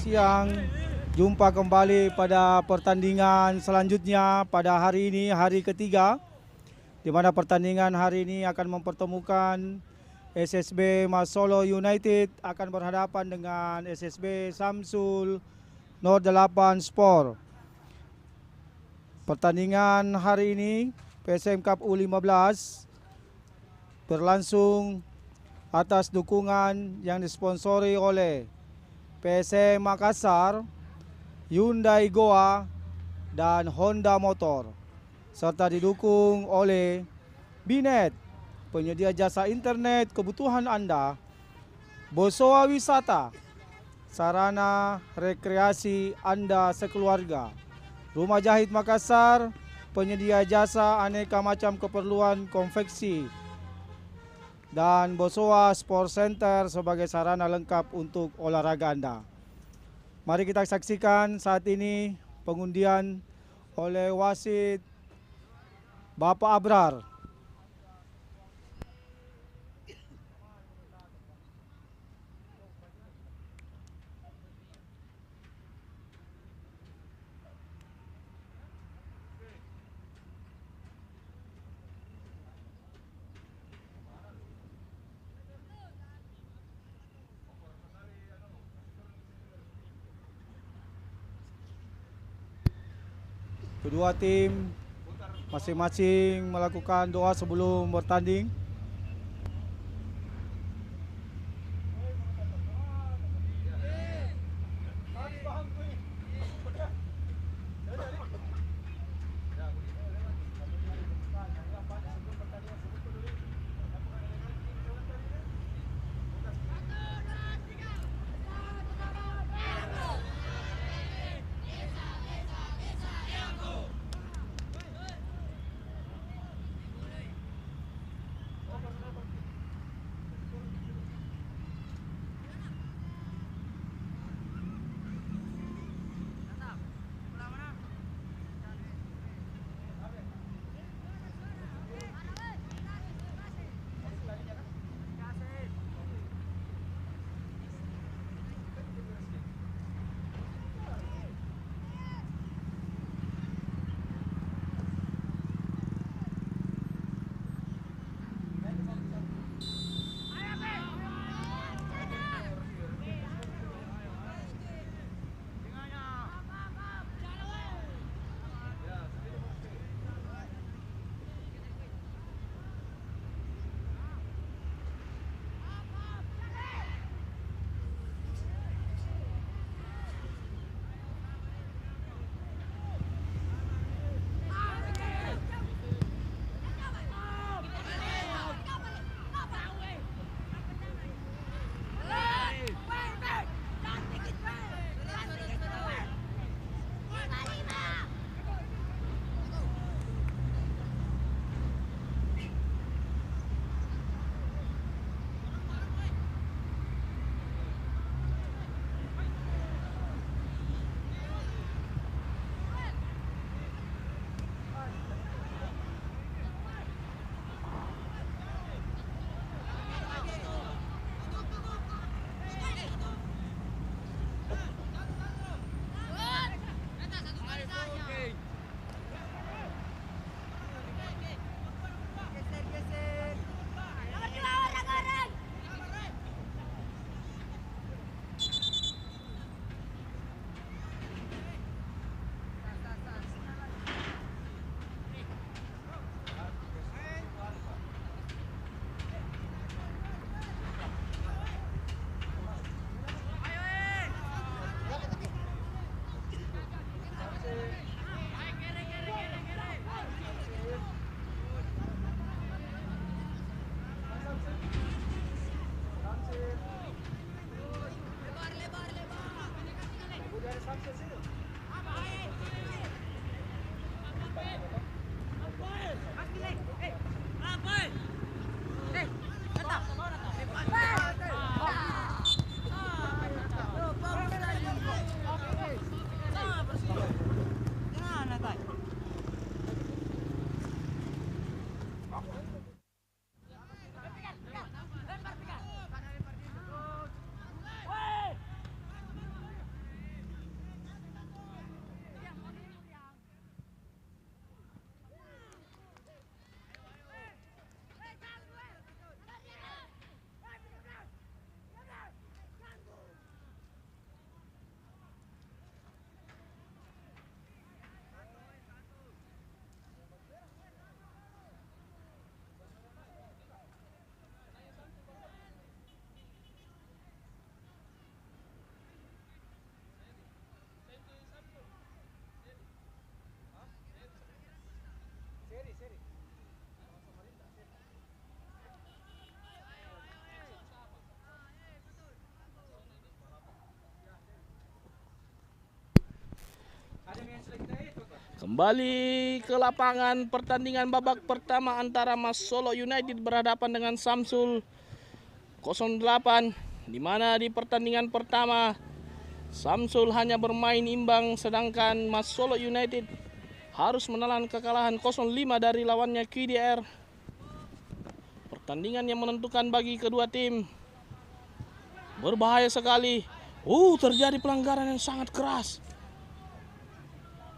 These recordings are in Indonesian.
siang. Jumpa kembali pada pertandingan selanjutnya pada hari ini, hari ketiga, di mana pertandingan hari ini akan mempertemukan SSB Masolo United akan berhadapan dengan SSB Samsul Nur 8 Sport. Pertandingan hari ini PSM Cup U15 berlangsung atas dukungan yang disponsori oleh PSM Makassar, Hyundai Goa, dan Honda Motor, serta didukung oleh Binet, penyedia jasa internet kebutuhan Anda, Bosowa Wisata, sarana rekreasi Anda sekeluarga, Rumah Jahit Makassar, penyedia jasa aneka macam keperluan konveksi, dan Bosowa Sport Center sebagai sarana lengkap untuk olahraga Anda. Mari kita saksikan saat ini pengundian oleh wasit Bapak Abrar. Kedua tim masing-masing melakukan doa sebelum bertanding. Kembali ke lapangan pertandingan babak pertama antara Mas Solo United berhadapan dengan Samsul 08, di mana di pertandingan pertama Samsul hanya bermain imbang sedangkan Mas Solo United harus menelan kekalahan 0-5 dari lawannya QDR. Pertandingan yang menentukan bagi kedua tim. Berbahaya sekali. Terjadi pelanggaran yang sangat keras.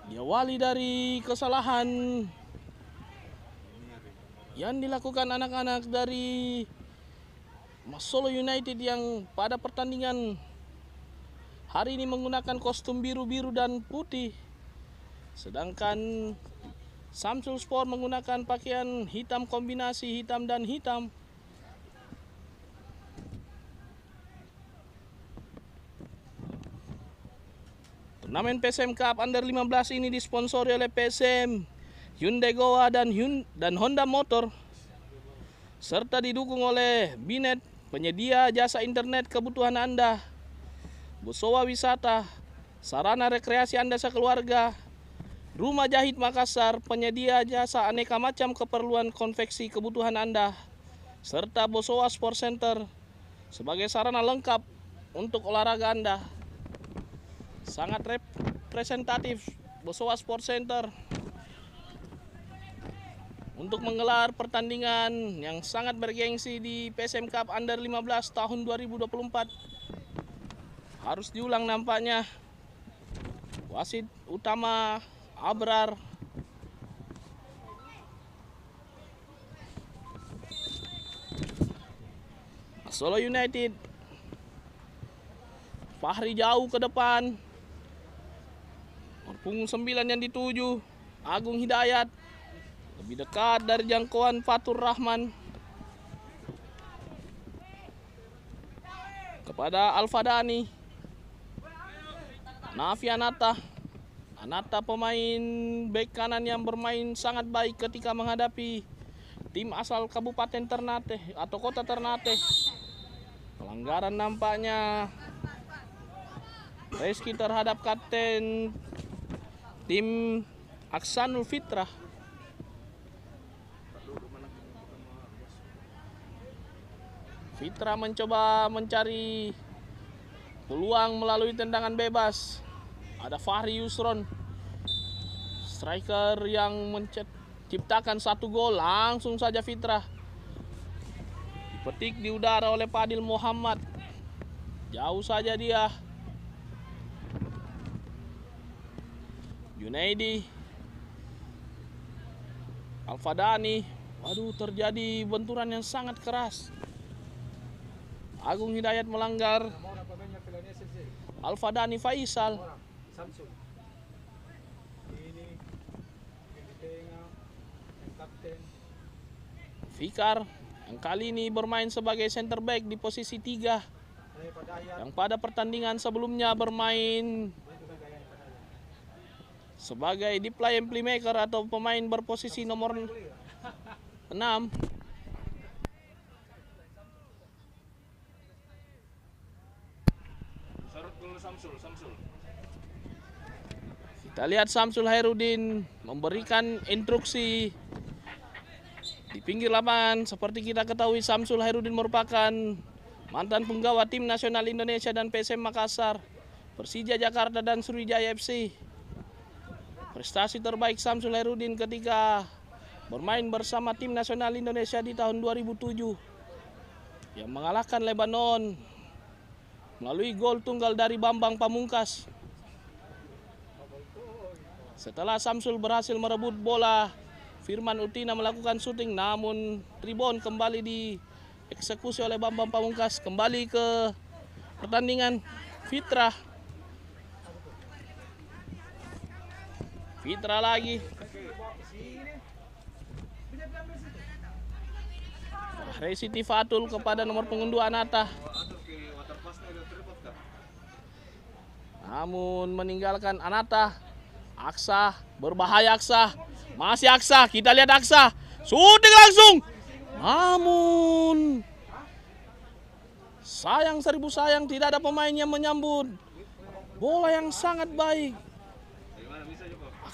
Diawali dari kesalahan yang dilakukan anak-anak dari Mas Solo United yang pada pertandingan hari ini menggunakan kostum biru-biru dan putih. Sedangkan Samsul Sport menggunakan pakaian hitam kombinasi hitam dan hitam. Turnamen PSM Cup Under 15 ini disponsori oleh PSM, Hyundai Goa dan Honda Motor, serta didukung oleh Binet, penyedia jasa internet kebutuhan Anda, Bosowa Wisata, sarana rekreasi Anda sekeluarga, Rumah Jahit Makassar, penyedia jasa aneka macam keperluan konveksi kebutuhan Anda, serta Bosowa Sport Center sebagai sarana lengkap untuk olahraga Anda. Sangat representatif Bosowa Sport Center untuk menggelar pertandingan yang sangat bergengsi di PSM Cup Under 15 tahun 2024. Harus diulang nampaknya. Wasit utama Abrar. Solo United. Fahri jauh ke depan. Punggung 9 yang dituju Agung Hidayat, lebih dekat dari jangkauan Fatur Rahman kepada Alfadani. Nafi Anata pemain bek kanan yang bermain sangat baik ketika menghadapi tim asal Kabupaten Ternate atau Kota Ternate. Pelanggaran nampaknya Reski terhadap kapten tim Aksanul Fitrah. Fitrah mencoba mencari peluang melalui tendangan bebas. Ada Fahri Yusron, striker yang menciptakan satu gol. Langsung saja Fitrah dipetik di udara oleh Fadil Muhammad. Jauh saja dia. Junaidi, Alfadani, terjadi benturan yang sangat keras. Agung Hidayat melanggar. Alfadani Faisal. Fikar yang kali ini bermain sebagai center back di posisi 3. Yang pada pertandingan sebelumnya bermain sebagai deep line playmaker atau pemain berposisi nomor 6. Kita lihat Samsul Hairudin memberikan instruksi di pinggir lapangan. Seperti kita ketahui, Samsul Hairudin merupakan mantan penggawa tim nasional Indonesia dan PSM Makassar, Persija Jakarta dan Sriwijaya FC. Prestasi terbaik Samsul Hairudin ketika bermain bersama tim nasional Indonesia di tahun 2007 yang mengalahkan Lebanon melalui gol tunggal dari Bambang Pamungkas. Setelah Samsul berhasil merebut bola, Firman Utina melakukan syuting namun rebound kembali dieksekusi oleh Bambang Pamungkas. Kembali ke pertandingan. Fitra lagi. Resi Tifatul kepada nomor punggung 2 Anata. Namun meninggalkan Anata. Aksa, berbahaya Aksa. Masih Aksa, kita lihat Aksa. Syuting langsung. Namun sayang seribu sayang tidak ada pemain yang menyambut. Bola yang sangat baik.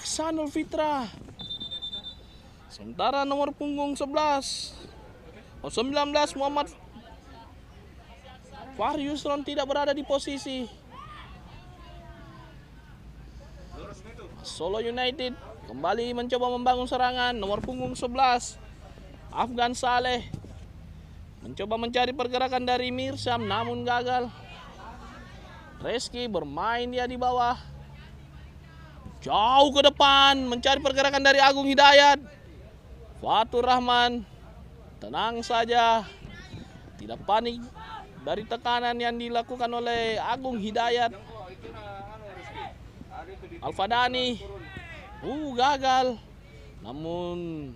Aksanul Fitra. Sementara nomor punggung 19 Muhammad Fahri Yusron tidak berada di posisi. Solo United kembali mencoba membangun serangan. Nomor punggung 11 Afgan Saleh mencoba mencari pergerakan dari Mirsam namun gagal. Reski bermain dia di bawah. Jauh ke depan mencari pergerakan dari Agung Hidayat. Fatur Rahman tenang saja. Tidak panik dari tekanan yang dilakukan oleh Agung Hidayat. Alfadani gagal. Namun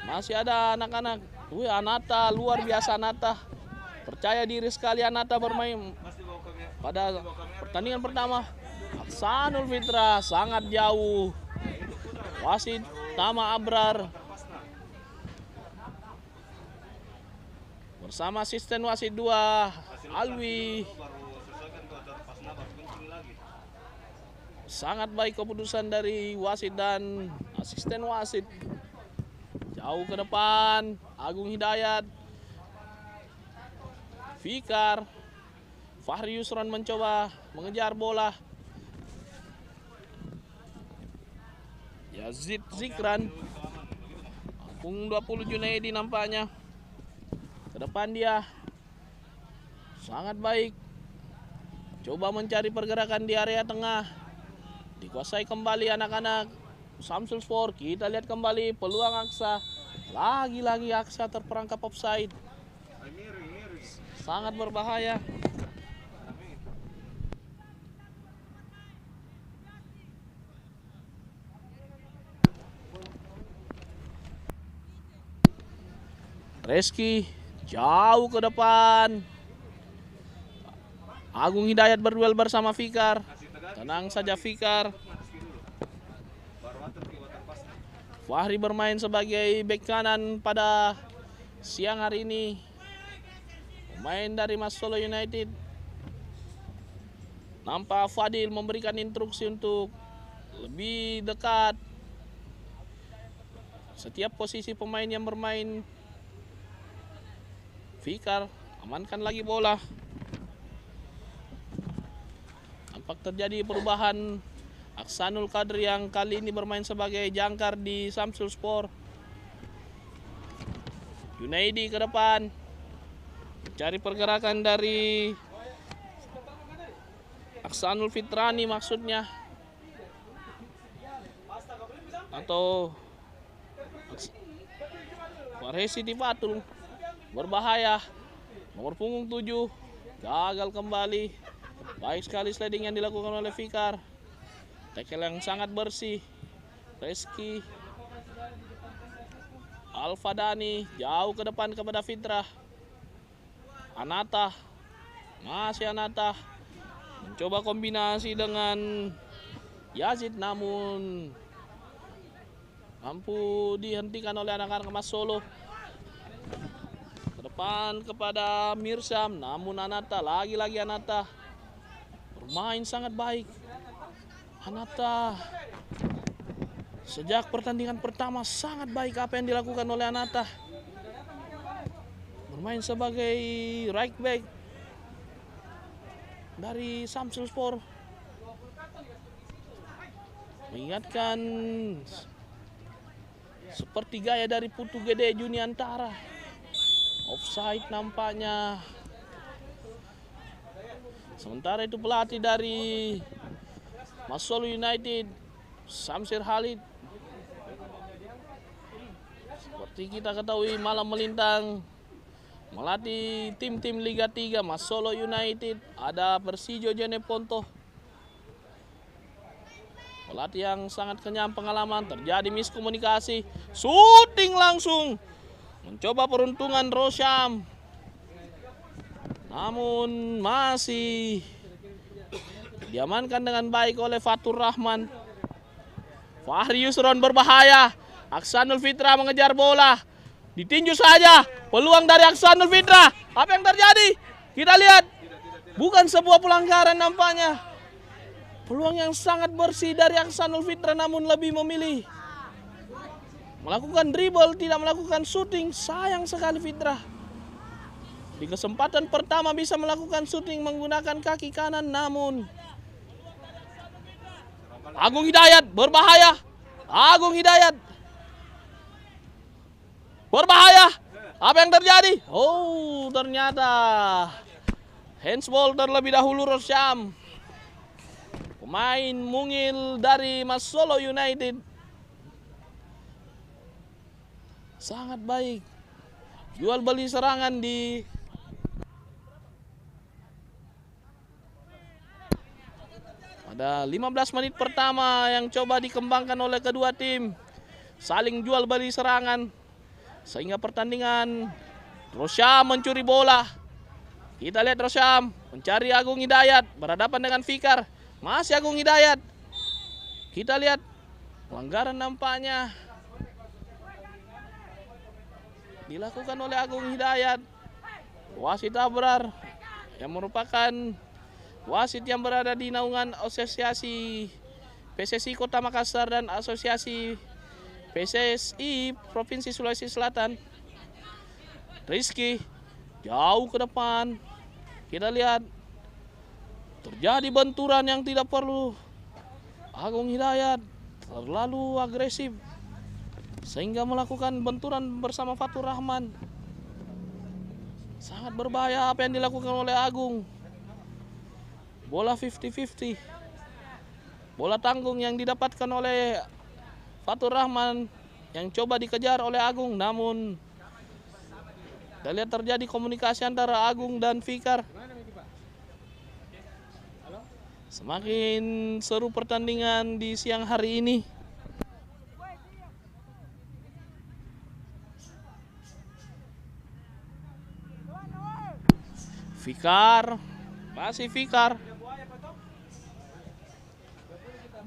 masih ada anak-anak. Anata luar biasa. Anata percaya diri sekali. Anata bermain pada pertandingan pertama. Aksanul Fitra sangat jauh. Wasit Tama Abrar bersama asisten wasit 2 Alwi. Sangat baik keputusan dari wasit dan asisten wasit. Jauh ke depan Agung Hidayat. Fikar. Fahri Yusron mencoba mengejar bola. Yazid Zikran. Punggung 20 Junaidi nampaknya. Ke depan dia. Sangat baik. Coba mencari pergerakan di area tengah. Dikuasai kembali anak-anak Samsul Sport. Kita lihat kembali peluang Aksa. Lagi-lagi Aksa terperangkap offside. Sangat berbahaya. Reski jauh ke depan. Agung Hidayat berduel bersama Fikar. Tenang saja Fikar. Fahri bermain sebagai bek kanan pada siang hari ini. Pemain dari Mas Solo United. Nampak Fadil memberikan instruksi untuk lebih dekat. Setiap posisi pemain yang bermain. Fikar amankan lagi bola. Nampak terjadi perubahan. Aksanul Kadri yang kali ini bermain sebagai jangkar di Samsul Sport. Junaidi ke depan. Cari pergerakan dari Aksanul Fitrani maksudnya. Atau Farhesi Tifatul. Berbahaya. Nomor punggung 7 gagal kembali. Baik sekali sliding yang dilakukan oleh Fikar. Tackle yang sangat bersih. Reski Alfadani jauh ke depan kepada Fitra. Anata. Masih Anata. Mencoba kombinasi dengan Yazid namun mampu dihentikan oleh anak-anak Mas Solo. Depan kepada Mirsam, namun Anata, lagi-lagi Anata bermain sangat baik. Anata sejak pertandingan pertama sangat baik apa yang dilakukan oleh Anata. Bermain sebagai right back dari Samsul Sport. Mengingatkan seperti gaya dari Putu Gede Juniantara. Offside nampaknya. Sementara itu pelatih dari Mas Solo United, Samsir Khalid. Seperti kita ketahui malam melintang melatih tim-tim Liga 3 Mas Solo United. Ada Persijo Jeneponto. Pelatih yang sangat kenyang pengalaman. Terjadi miskomunikasi. Shooting langsung. Mencoba peruntungan Rosyam. Namun masih diamankan dengan baik oleh Fatur Rahman. Fahri Yusron berbahaya. Aksanul Fitra mengejar bola. Ditinju saja. Peluang dari Aksanul Fitra. Apa yang terjadi? Kita lihat. Bukan sebuah pelanggaran nampaknya. Peluang yang sangat bersih dari Aksanul Fitra, namun lebih memilih melakukan dribble, tidak melakukan shooting. Sayang sekali Fitra. Di kesempatan pertama bisa melakukan shooting menggunakan kaki kanan, namun Agung Hidayat berbahaya. Agung Hidayat berbahaya. Apa yang terjadi? Oh, ternyata handsball terlebih dahulu Rosyam. Pemain mungil dari Mas Solo United. Sangat baik. Jual beli serangan di pada 15 menit pertama yang coba dikembangkan oleh kedua tim. Saling jual beli serangan sehingga pertandingan. Rosyam mencuri bola. Kita lihat Rosyam mencari Agung Hidayat, berhadapan dengan Fikar. Masih Agung Hidayat. Kita lihat pelanggaran nampaknya dilakukan oleh Agung Hidayat. Wasit Abrar yang merupakan wasit yang berada di naungan Asosiasi PSSI Kota Makassar dan Asosiasi PSSI Provinsi Sulawesi Selatan. Rizky jauh ke depan. Kita lihat terjadi benturan yang tidak perlu. Agung Hidayat terlalu agresif sehingga melakukan benturan bersama Fatur Rahman. Sangat berbahaya apa yang dilakukan oleh Agung. Bola 50-50. Bola tanggung yang didapatkan oleh Fatur Rahman yang coba dikejar oleh Agung, namun kita lihat terjadi komunikasi antara Agung dan Fikar. Semakin seru pertandingan di siang hari ini. Fikar, masih Fikar.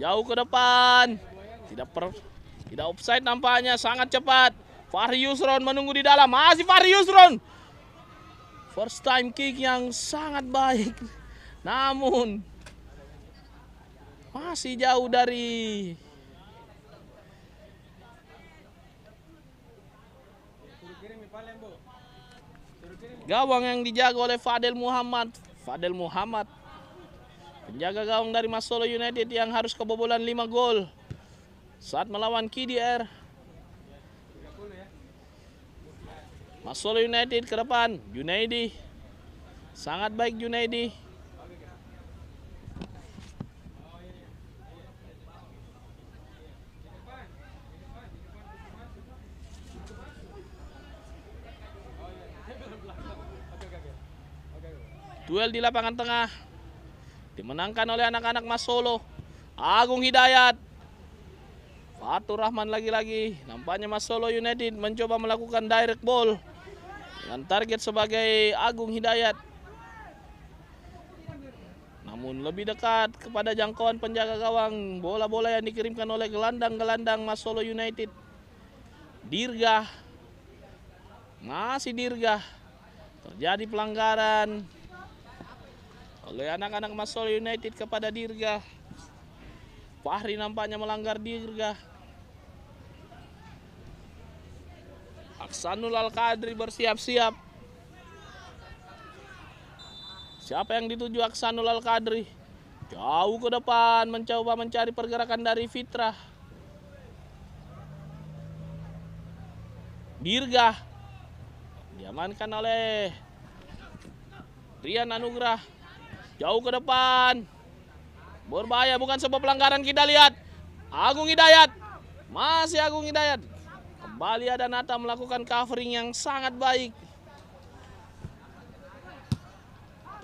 Jauh ke depan. Tidak offside nampaknya, sangat cepat. Fahri Yusron menunggu di dalam. Masih Fahri Yusron. First time kick yang sangat baik. Namun masih jauh dari gawang yang dijaga oleh Fadel Muhammad. Fadel Muhammad, penjaga gawang dari Mas Solo United yang harus kebobolan 5 gol saat melawan KDR. Mas Solo United ke depan. Junaidi, sangat baik Junaidi. Duel di lapangan tengah dimenangkan oleh anak-anak Mas Solo. Agung Hidayat, Fatur Rahman lagi-lagi. Nampaknya Mas Solo United mencoba melakukan direct ball dengan target sebagai Agung Hidayat, namun lebih dekat kepada jangkauan penjaga gawang. Bola-bola yang dikirimkan oleh gelandang-gelandang Mas Solo United. Dirgah, masih Dirgah. Terjadi pelanggaran oleh anak-anak Mas Solo United kepada Dirgah. Fahri nampaknya melanggar Dirgah. Aksanul Al-Qadri bersiap-siap. Siapa yang dituju Aksanul Al-Qadri? Jauh ke depan mencoba mencari pergerakan dari Fitrah. Dirgah diamankan oleh Rian Anugrah. Jauh ke depan. Berbahaya, bukan sebuah pelanggaran. Kita lihat Agung Hidayat. Masih Agung Hidayat. Kembali ada Nata melakukan covering yang sangat baik.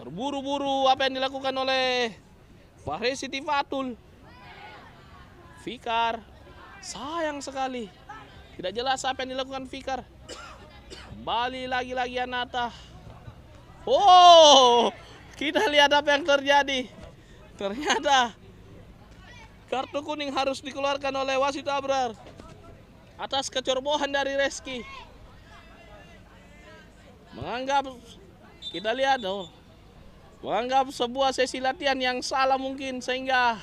Terburu-buru apa yang dilakukan oleh Fahri Siti Fatul. Fikar, sayang sekali. Tidak jelas apa yang dilakukan Fikar. Kembali lagi-lagi Nata. Oh, kita lihat apa yang terjadi. Ternyata kartu kuning harus dikeluarkan oleh wasit Abrar atas kecerobohan dari Reski. Menganggap, kita lihat menganggap sebuah sesi latihan yang salah mungkin, sehingga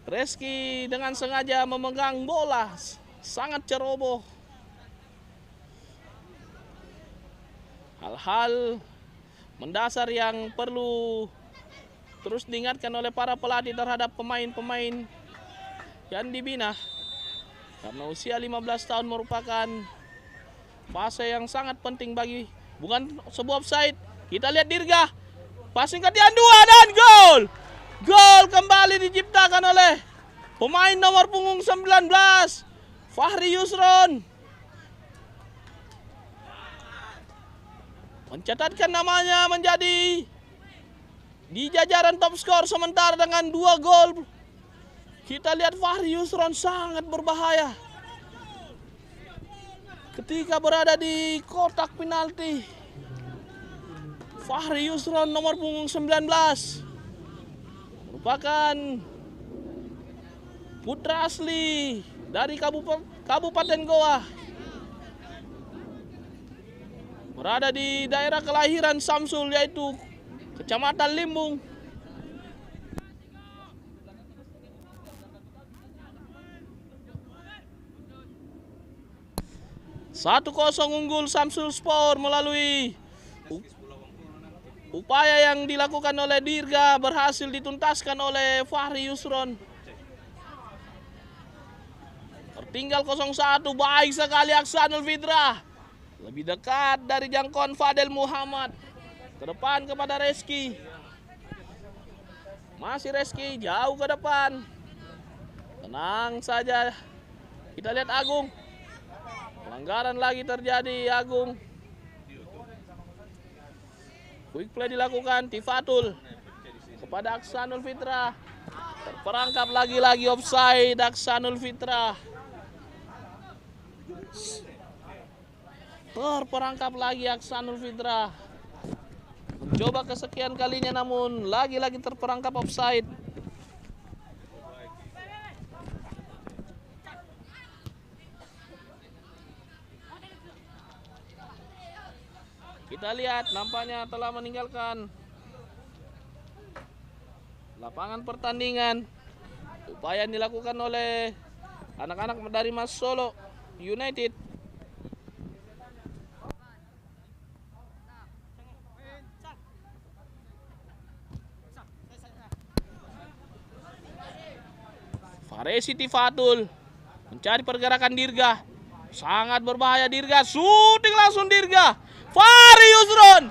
Reski dengan sengaja memegang bola, sangat ceroboh. Hal-hal mendasar yang perlu terus diingatkan oleh para pelatih terhadap pemain-pemain yang dibina. Karena usia 15 tahun merupakan fase yang sangat penting bagi, bukan sebuah offside. Kita lihat Dirga, passing ke tiang 2 dan gol. Gol kembali diciptakan oleh pemain nomor punggung 19, Fahri Yusron. Mencatatkan namanya menjadi di jajaran top skor sementara dengan 2 gol. Kita lihat Fahri Yusron sangat berbahaya ketika berada di kotak penalti. Fahri Yusron nomor punggung 19 merupakan putra asli dari Kabupaten Goa. Berada di daerah kelahiran Samsul, yaitu Kecamatan Limbung. Satu 0 unggul Samsul Sport melalui upaya yang dilakukan oleh Dirga berhasil dituntaskan oleh Fahri Yusron. Tertinggal 0-1, baik sekali Aksanul Fitrah. Lebih dekat dari jangkauan Fadel Muhammad. Ke depan kepada Reski. Masih Reski jauh ke depan. Tenang saja. Kita lihat Agung. Pelanggaran lagi terjadi Agung. Quick play dilakukan Tifatul kepada Aksanul Fitrah. Terperangkap lagi-lagi offside Aksanul Fitrah. Terperangkap lagi Aksanul Fitrah. Mencoba kesekian kalinya namun lagi-lagi terperangkap offside. Kita lihat nampaknya telah meninggalkan lapangan pertandingan. Upaya yang dilakukan oleh anak-anak dari Mas Solo United. Faresi Tifatul mencari pergerakan Dirga. Sangat berbahaya Dirga. Shooting langsung Dirga. Fahri Yusron.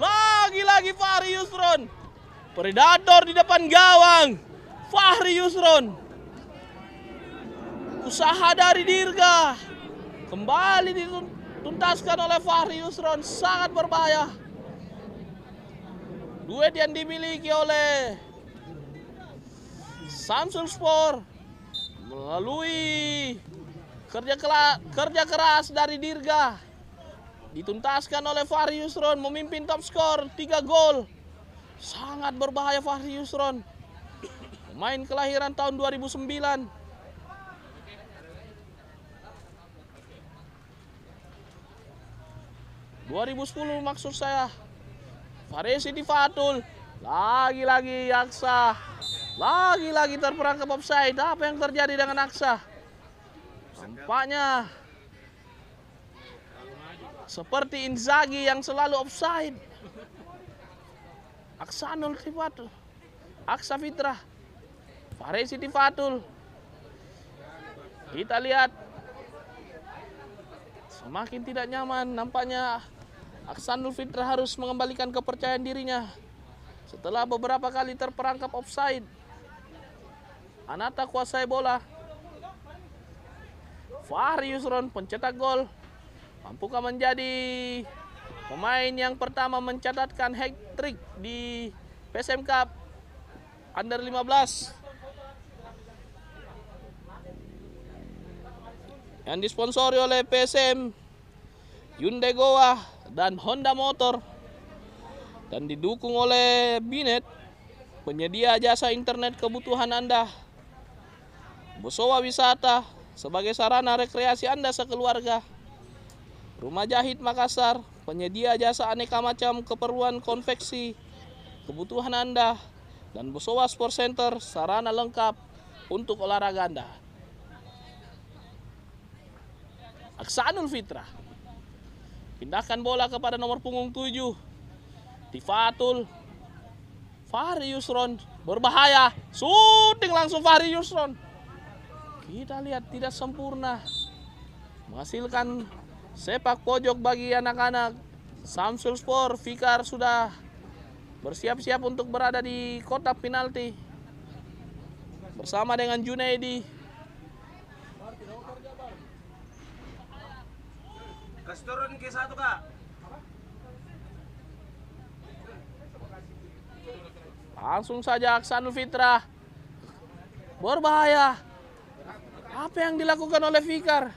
Lagi-lagi Fahri Yusron. Predator di depan gawang. Fahri Yusron. Usaha dari Dirga. Kembali dituntaskan oleh Fahri Yusron. Sangat berbahaya. Duet yang dimiliki oleh Samsul Sport melalui kerja keras dari Dirga. Dituntaskan oleh Fahri Yusron, memimpin top skor 3 gol. Sangat berbahaya Fahri Yusron. Pemain kelahiran tahun 2009. Maksud saya. Faresi Tifatul. Lagi-lagi Aksa. Lagi-lagi terperangkap offside. Apa yang terjadi dengan Aksa? Nampaknya seperti Inzaghi yang selalu offside. Aksanul Tifatul, Aksa Fitrah, Faresi Tifatul. Kita lihat semakin tidak nyaman. Nampaknya Aksanul Fitrah harus mengembalikan kepercayaan dirinya setelah beberapa kali terperangkap offside. Anata kuasai bola. Fahri Yusron pencetak gol. Mampukah menjadi pemain yang pertama mencatatkan hat-trick di PSM Cup Under 15 yang disponsori oleh PSM, Hyundai Goa dan Honda Motor, dan didukung oleh Binet, penyedia jasa internet kebutuhan Anda. Bosowa Wisata sebagai sarana rekreasi Anda sekeluarga. Rumah Jahit Makassar, penyedia jasa aneka macam keperluan konveksi kebutuhan Anda. Dan Bosowa Sport Center, sarana lengkap untuk olahraga Anda. Aksanul Fitrah. Pindahkan bola kepada nomor punggung 7. Tifatul. Fahri Yusron. Berbahaya. Shooting langsung Fahri Yusron. Kita lihat tidak sempurna. Menghasilkan sepak pojok bagi anak-anak Samsul Sport. Fikar sudah bersiap-siap untuk berada di kotak penalti bersama dengan Junaidi. Kasih turun ke satu, Kak. Langsung saja Aksanul Fitrah. Berbahaya. Apa yang dilakukan oleh Fikar?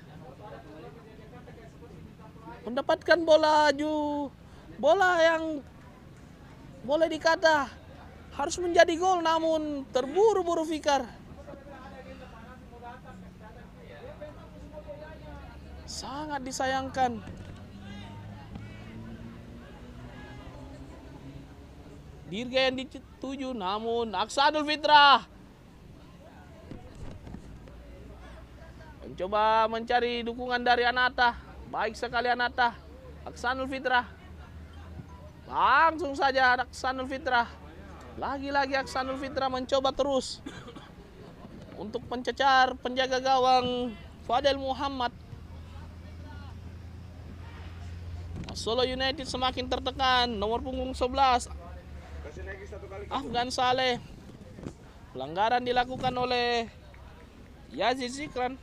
Mendapatkan bola yang boleh dikata harus menjadi gol, namun terburu-buru Fikar. Sangat disayangkan. Dirga yang dituju, namun Aksanul Fitrah mencoba mencari dukungan dari Anata. Baik sekali Anata. Aksanul Fitrah. Langsung saja Aksanul Fitrah. Lagi-lagi Aksanul Fitrah mencoba terus untuk mencecar penjaga gawang Fadel Muhammad. Solo United semakin tertekan. Nomor punggung 11 Afgan Saleh. Pelanggaran dilakukan oleh Yazid Zikran.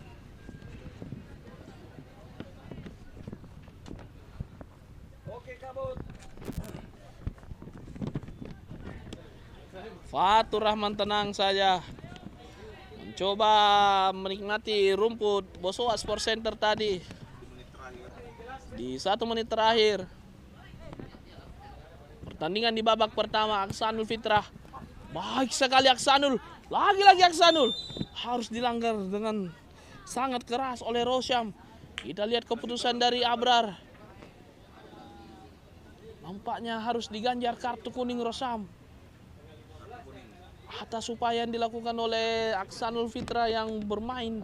Fatur Rahman tenang saja. Mencoba menikmati rumput Bosowa Sport Center tadi. Di 1 menit terakhir pertandingan di babak pertama, Aksanul Fitrah. Baik sekali Aksanul. Lagi-lagi Aksanul. Harus dilanggar dengan sangat keras oleh Rosyam. Kita lihat keputusan dari Abrar. Nampaknya harus diganjar kartu kuning Rosyam atas upaya yang dilakukan oleh Aksanul Fitrah yang bermain.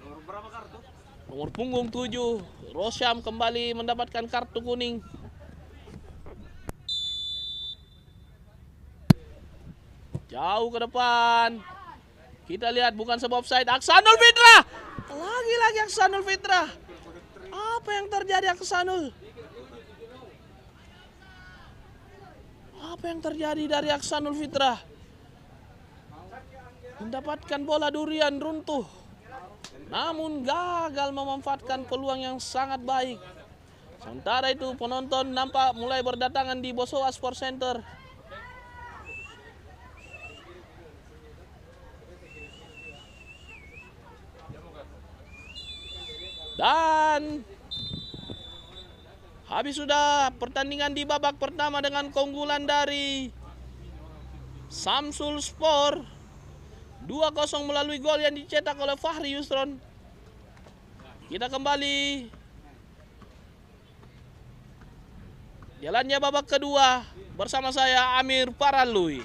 Nomor berapa kartu? Nomor punggung 7, Rosyam kembali mendapatkan kartu kuning. Jauh ke depan. Kita lihat bukan sebuah offside. Aksanul Fitrah. Lagi-lagi Aksanul Fitrah. Apa yang terjadi Aksanul? Apa yang terjadi dari Aksanul Fitrah? Mendapatkan bola durian runtuh, namun gagal memanfaatkan peluang yang sangat baik. Sementara itu penonton nampak mulai berdatangan di Bosowa Sport Center. Dan habis sudah pertandingan di babak pertama dengan keunggulan dari Samsul Sport 2-0 melalui gol yang dicetak oleh Fahri Yusron. Kita kembali jalannya babak kedua bersama saya Amir Paralui.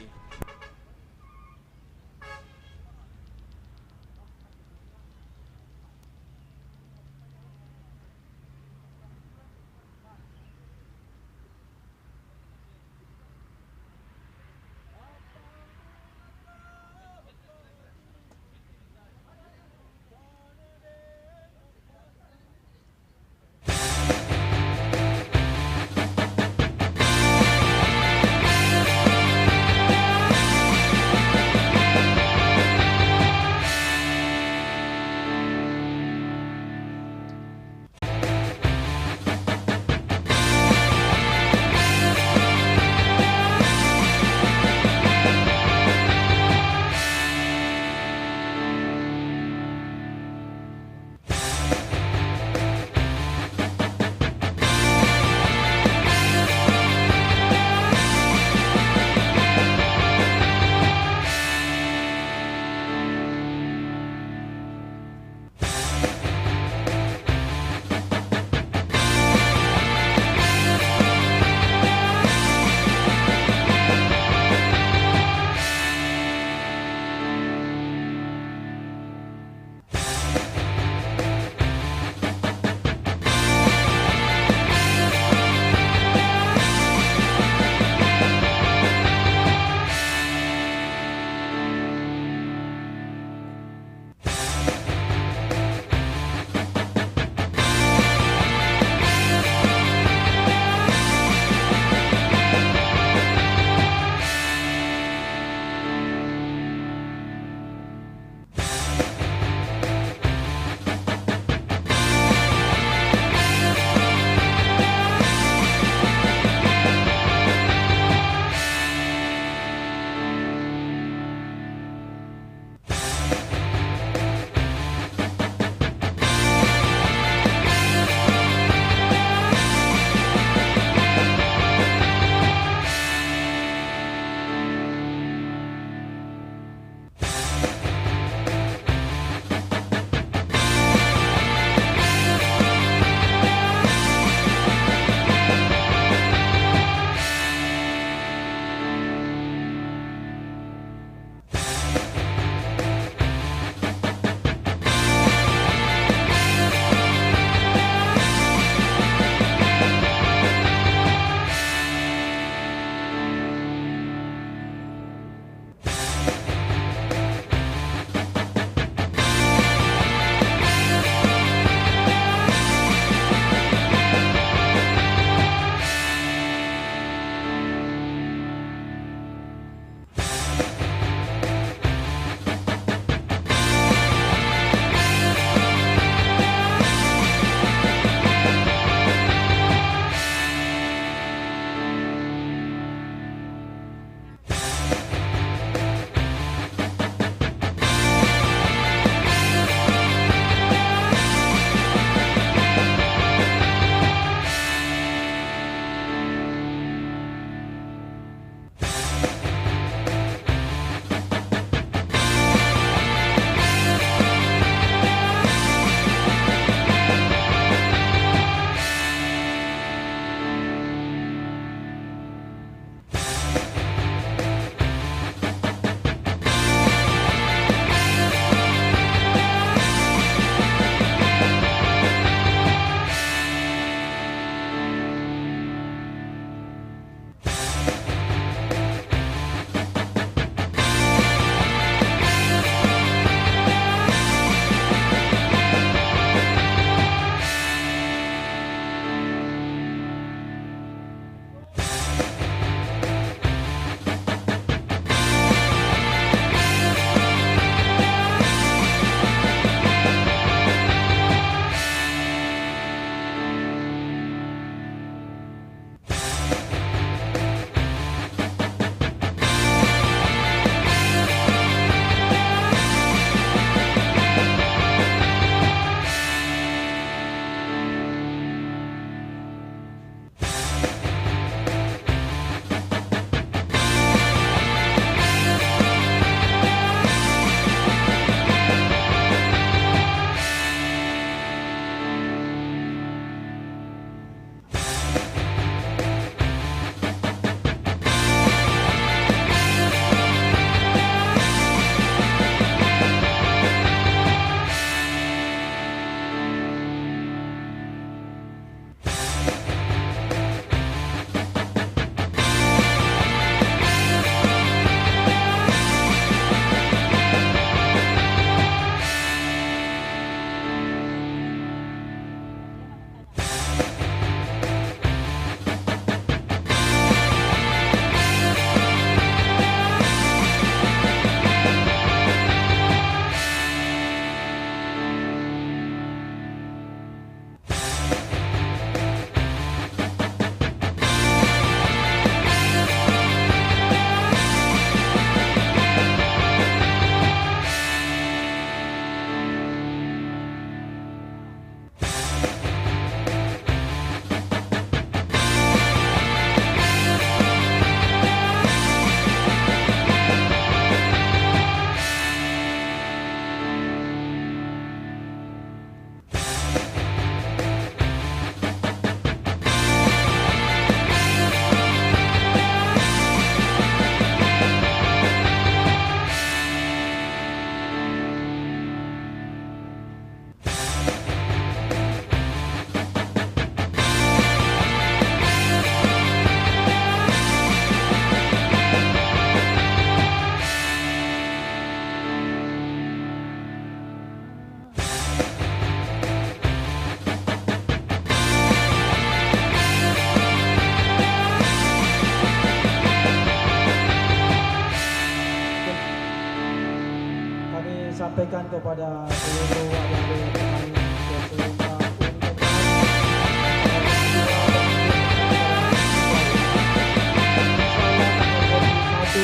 kepada seluruh adik-adik pemain PSM Cup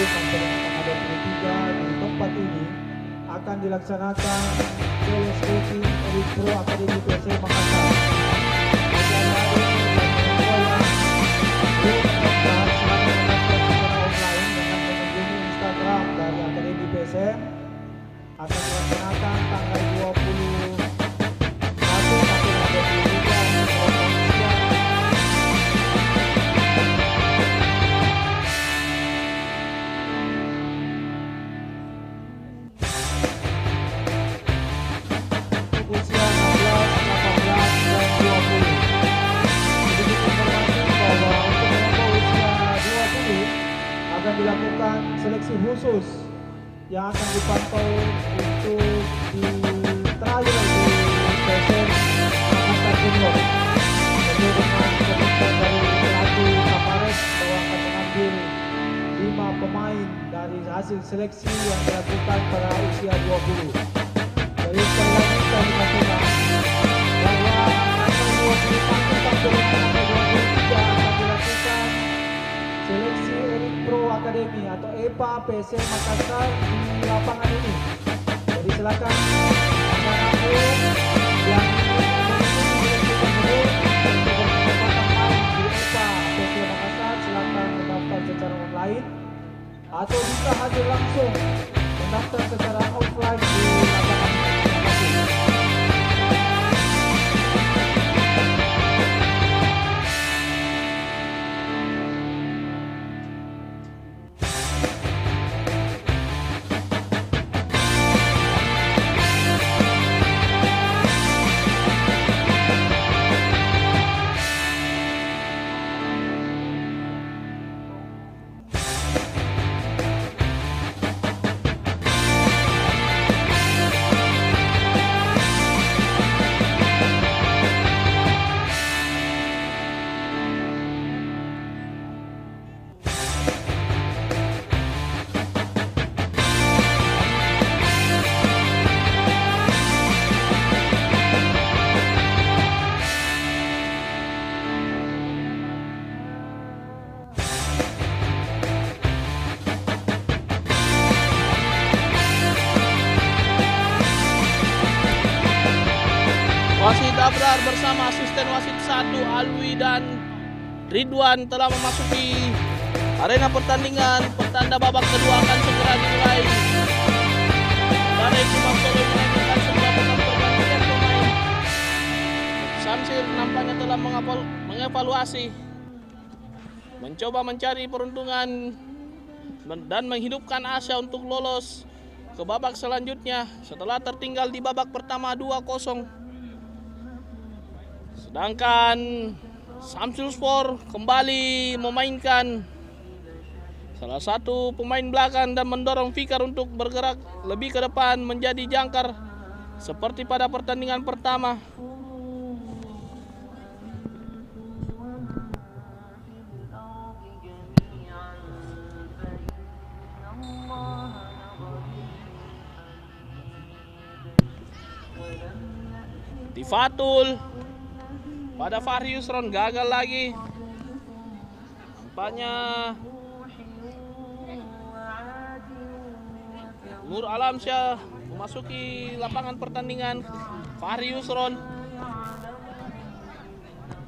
sampai dengan tanggal 23 di tempat ini akan dilaksanakan PSBC Elite Pro Akademi PSM Makassar. Instagram dari Akademi PSM akan dilaksanakan tanggal 21 sampai dengan 23 usia 16, 18, dan 20. Sedikit informasi bahwa untuk kelompok usia 20 akan dilakukan seleksi khusus yang akan dipantau untuk di trial di PSM Makassar Junior. Sesuai dengan komitmen dari pelatih Kapares bahwa akan mengambil 5 pemain dari hasil seleksi yang dilakukan pada usia 20. Jadi sekali lagi kami katakan bahwa tanggal 21 sampai dengan tanggal 23 akan dilakukan seleksi Elite Pro Academy atau EPA PSM Makassar di lapangan ini. Jadi silakan anak-anakku yang ingin mengikuti seleksi tersebut untuk berkesempatan main di EPA PSM Makassar, silakan mendaftar secara online atau bisa hadir langsung mendaftar secara offline di lapangan ini. Wasit Abrar bersama asisten wasit 1 Alwi dan Ridwan telah memasuki arena pertandingan. Pertanda babak kedua akan segera dimulai. Dari Sumang Solo United akan segera melakukan pergantian pemain. Samsir nampaknya telah mengevaluasi, mencoba mencari peruntungan dan menghidupkan asa untuk lolos ke babak selanjutnya setelah tertinggal di babak pertama 2-0. Sedangkan Samsul Sport kembali memainkan salah satu pemain belakang dan mendorong Fikar untuk bergerak lebih ke depan menjadi jangkar seperti pada pertandingan pertama. Tifatul pada Fahri Yusron gagal lagi. Nampaknya Nur Alamsyah memasuki lapangan pertandingan. Fahri Yusron,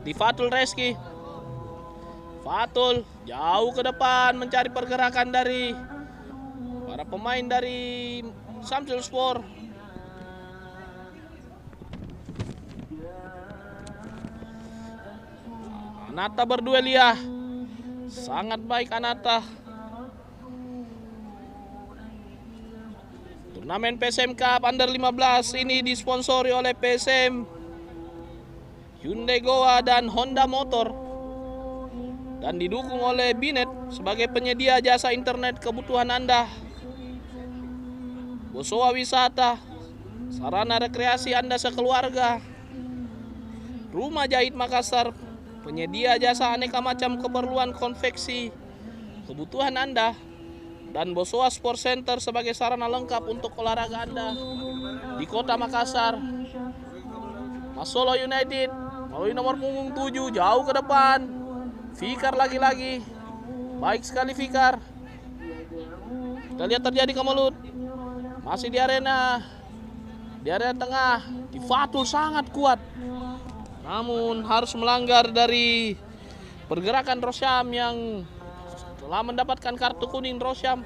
Tifatul Reski. Fatul jauh ke depan mencari pergerakan dari para pemain dari Samsul Sport. Anata berduel ya. Sangat baik Anata. Turnamen PSM Cup Under 15 ini disponsori oleh PSM, Hyundai Goa dan Honda Motor, dan didukung oleh Binet sebagai penyedia jasa internet kebutuhan Anda, Bosowa Wisata, sarana rekreasi Anda sekeluarga, Rumah Jahit Makassar, penyedia jasa aneka macam keperluan konveksi kebutuhan Anda, dan Bosowa Sport Center sebagai sarana lengkap untuk olahraga Anda di kota Makassar. Mas Solo United melalui nomor punggung 7 jauh ke depan. Fikar lagi-lagi. Baik sekali Fikar. Kita lihat terjadi kemelut. Masih di arena. Di area tengah. Tifatul sangat kuat. Namun harus melanggar dari pergerakan Rosyam yang telah mendapatkan kartu kuning. Rosyam,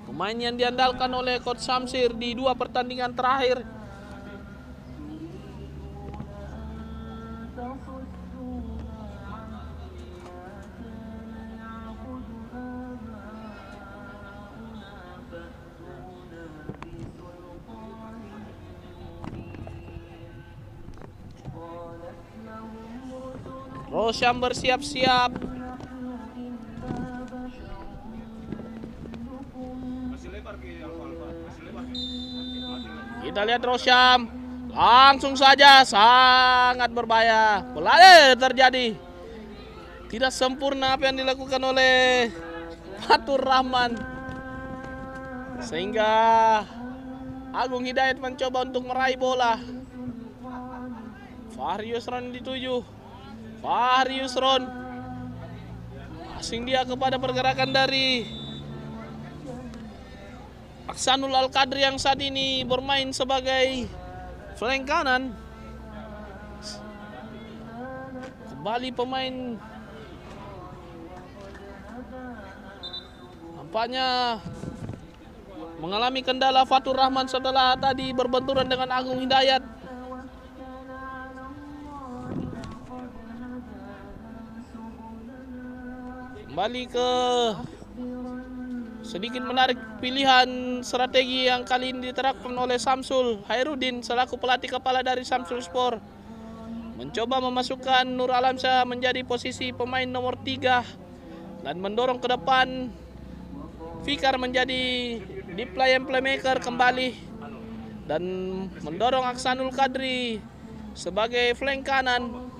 pemain yang diandalkan oleh Coach Samsir di 2 pertandingan terakhir. Rosyam bersiap-siap. Kita lihat Rosyam. Langsung saja sangat berbahaya. Pelari terjadi. Tidak sempurna apa yang dilakukan oleh Fatur Rahman. Sehingga Agung Hidayat mencoba untuk meraih bola. Fahri Yusron dituju. Fahri Yusron asing dia kepada pergerakan dari Aksanul Al-Qadri yang saat ini bermain sebagai flank kanan. Kembali pemain nampaknya mengalami kendala Fatur Rahman setelah tadi berbenturan dengan Agung Hidayat. Kembali ke sedikit menarik pilihan strategi yang kali ini diterapkan oleh Samsul Hairudin selaku pelatih kepala dari Samsul Sport. Mencoba memasukkan Nur Alamsyah menjadi posisi pemain nomor 3 dan mendorong ke depan Fikar menjadi deep playmaker kembali dan mendorong Aksanul Qadri sebagai flank kanan.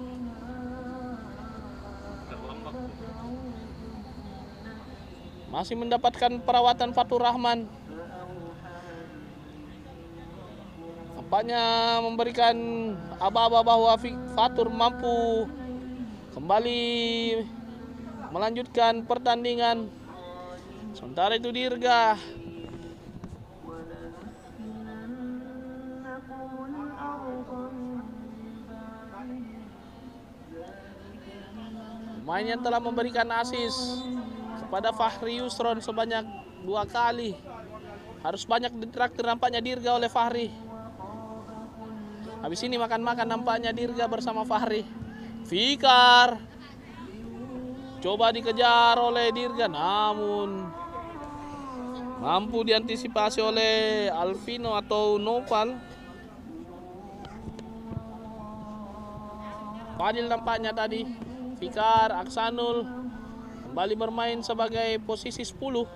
Masih mendapatkan perawatan Fatur Rahman. Nampaknya memberikan aba-aba bahwa Fatur mampu kembali melanjutkan pertandingan. Sementara itu Dirga pemain yang telah memberikan assist kepada Fahri Yusron sebanyak 2 kali. Harus banyak ditraktir nampaknya Dirga oleh Fahri. Habis ini makan-makan nampaknya Dirga bersama Fahri. Fikar coba dikejar oleh Dirga, namun mampu diantisipasi oleh Alvino atau Noval. Fadil nampaknya tadi. Fikar, Aksanul kembali bermain sebagai posisi 10.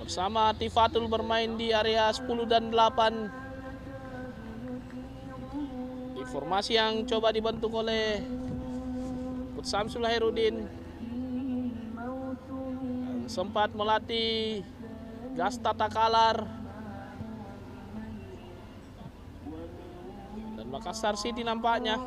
Bersama Tifatul bermain di area 10 dan 8. Di formasi yang coba dibentuk oleh Coach Samsul Hairudin. Sempat melatih Gasta Takalar dan Makassar City nampaknya.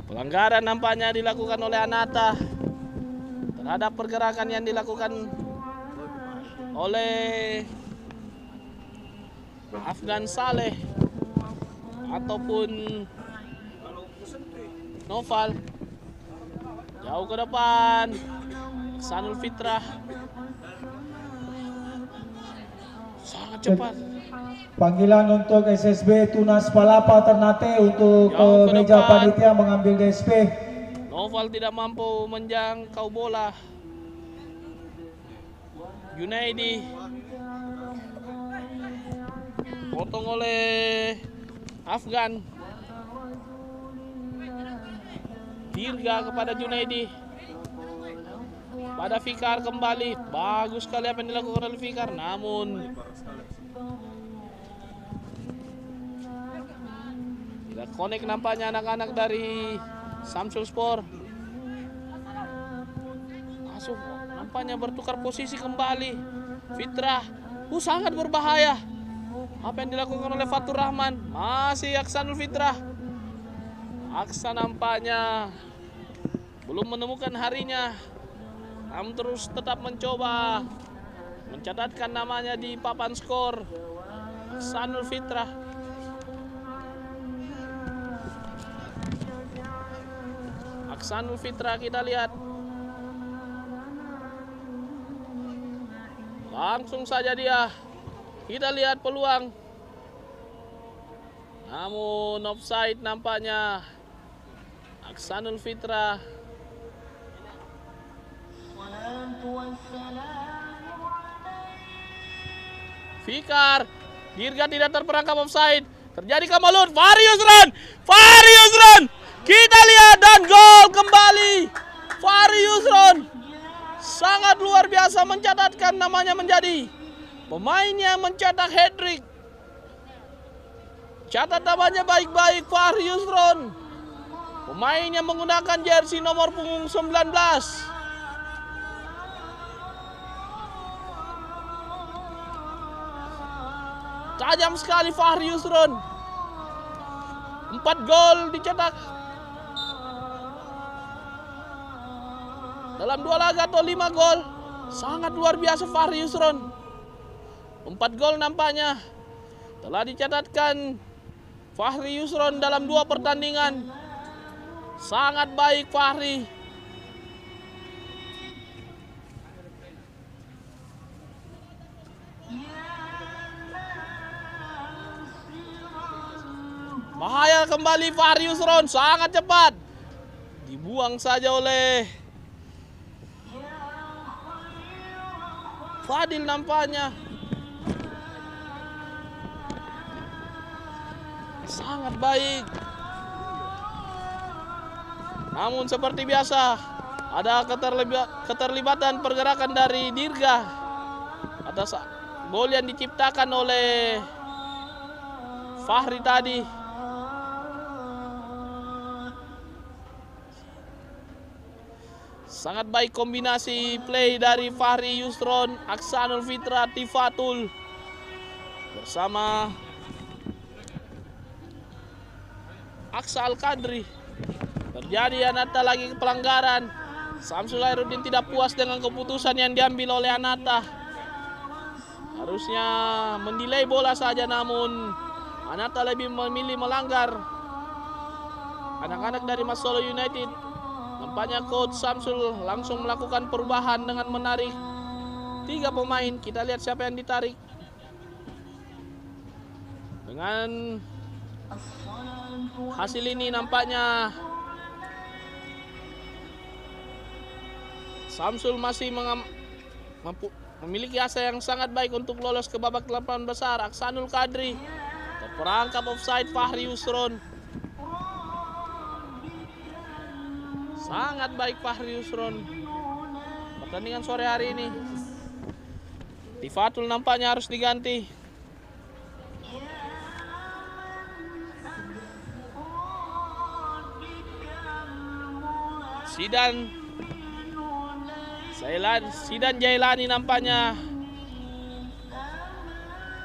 Pelanggaran nampaknya dilakukan oleh Anata terhadap pergerakan yang dilakukan oleh Afgan Saleh ataupun Noval. Jauh ke depan Sanul Fitrah sangat cepat. Panggilan untuk SSB Tunas Palapa Ternate untuk Jauh ke meja depan. panitia mengambil DSP. Noval tidak mampu menjangkau bola. Junaidi. Potong oleh Afgan. Dirga kepada Junaidi. Pada Fikar kembali. Bagus sekali apa yang dilakukan oleh Fikar. Namun tidak connect nampaknya anak-anak dari Samsul Sport. Masuk nampaknya bertukar posisi kembali. Fitrah sangat berbahaya. Apa yang dilakukan oleh Fatur Rahman. Masih Aksanul Fitrah. Aksa nampaknya belum menemukan harinya. Namun terus tetap mencoba mencatatkan namanya di papan skor. Aksanul Fitrah. Aksanul Fitrah kita lihat. Langsung saja dia. Kita lihat peluang. Namun offside nampaknya. Aksanul Fitrah. Fikar. Dirga tidak terperangkap offside. Terjadi kemalut. Fahri Yusron. Fahri Yusron. Kita lihat dan gol kembali. Fahri Yusron. Sangat luar biasa mencatatkan namanya menjadi pemainnya mencetak hat-trick. Catat namanya baik-baik Fahri Yusron. Pemain yang menggunakan jersey nomor punggung 19. Tajam sekali Fahri Yusron. 4 gol dicetak dalam 2 laga atau 5 gol. Sangat luar biasa Fahri Yusron. 4 gol nampaknya telah dicatatkan Fahri Yusron dalam 2 pertandingan. Sangat baik Fahri. Bahaya kembali Fahri Yusron, sangat cepat. Dibuang saja oleh Fadil nampaknya. Sangat baik. Namun seperti biasa ada keterlibatan pergerakan dari Dirga atas gol yang diciptakan oleh Fahri tadi. Sangat baik kombinasi play dari Fahri Yusron, Aksanul Fitrah, Tifatul bersama Aksa Al-Qadri. Terjadi Anata lagi pelanggaran. Samsul Khairuddin tidak puas dengan keputusan yang diambil oleh Anata. Harusnya mendelay bola saja, namun Anata lebih memilih melanggar. Anak-anak dari Masolo United, nampaknya coach Samsul langsung melakukan perubahan dengan menarik 3 pemain. Kita lihat siapa yang ditarik. Dengan hasil ini nampaknya Samsul masih memiliki asa yang sangat baik untuk lolos ke babak 8 besar. Aksanul Qadri terperangkap offside Fahri Yusron. Sangat baik Fahri Yusron pertandingan sore hari ini. Tifatul nampaknya harus diganti. Sidan Jailani nampaknya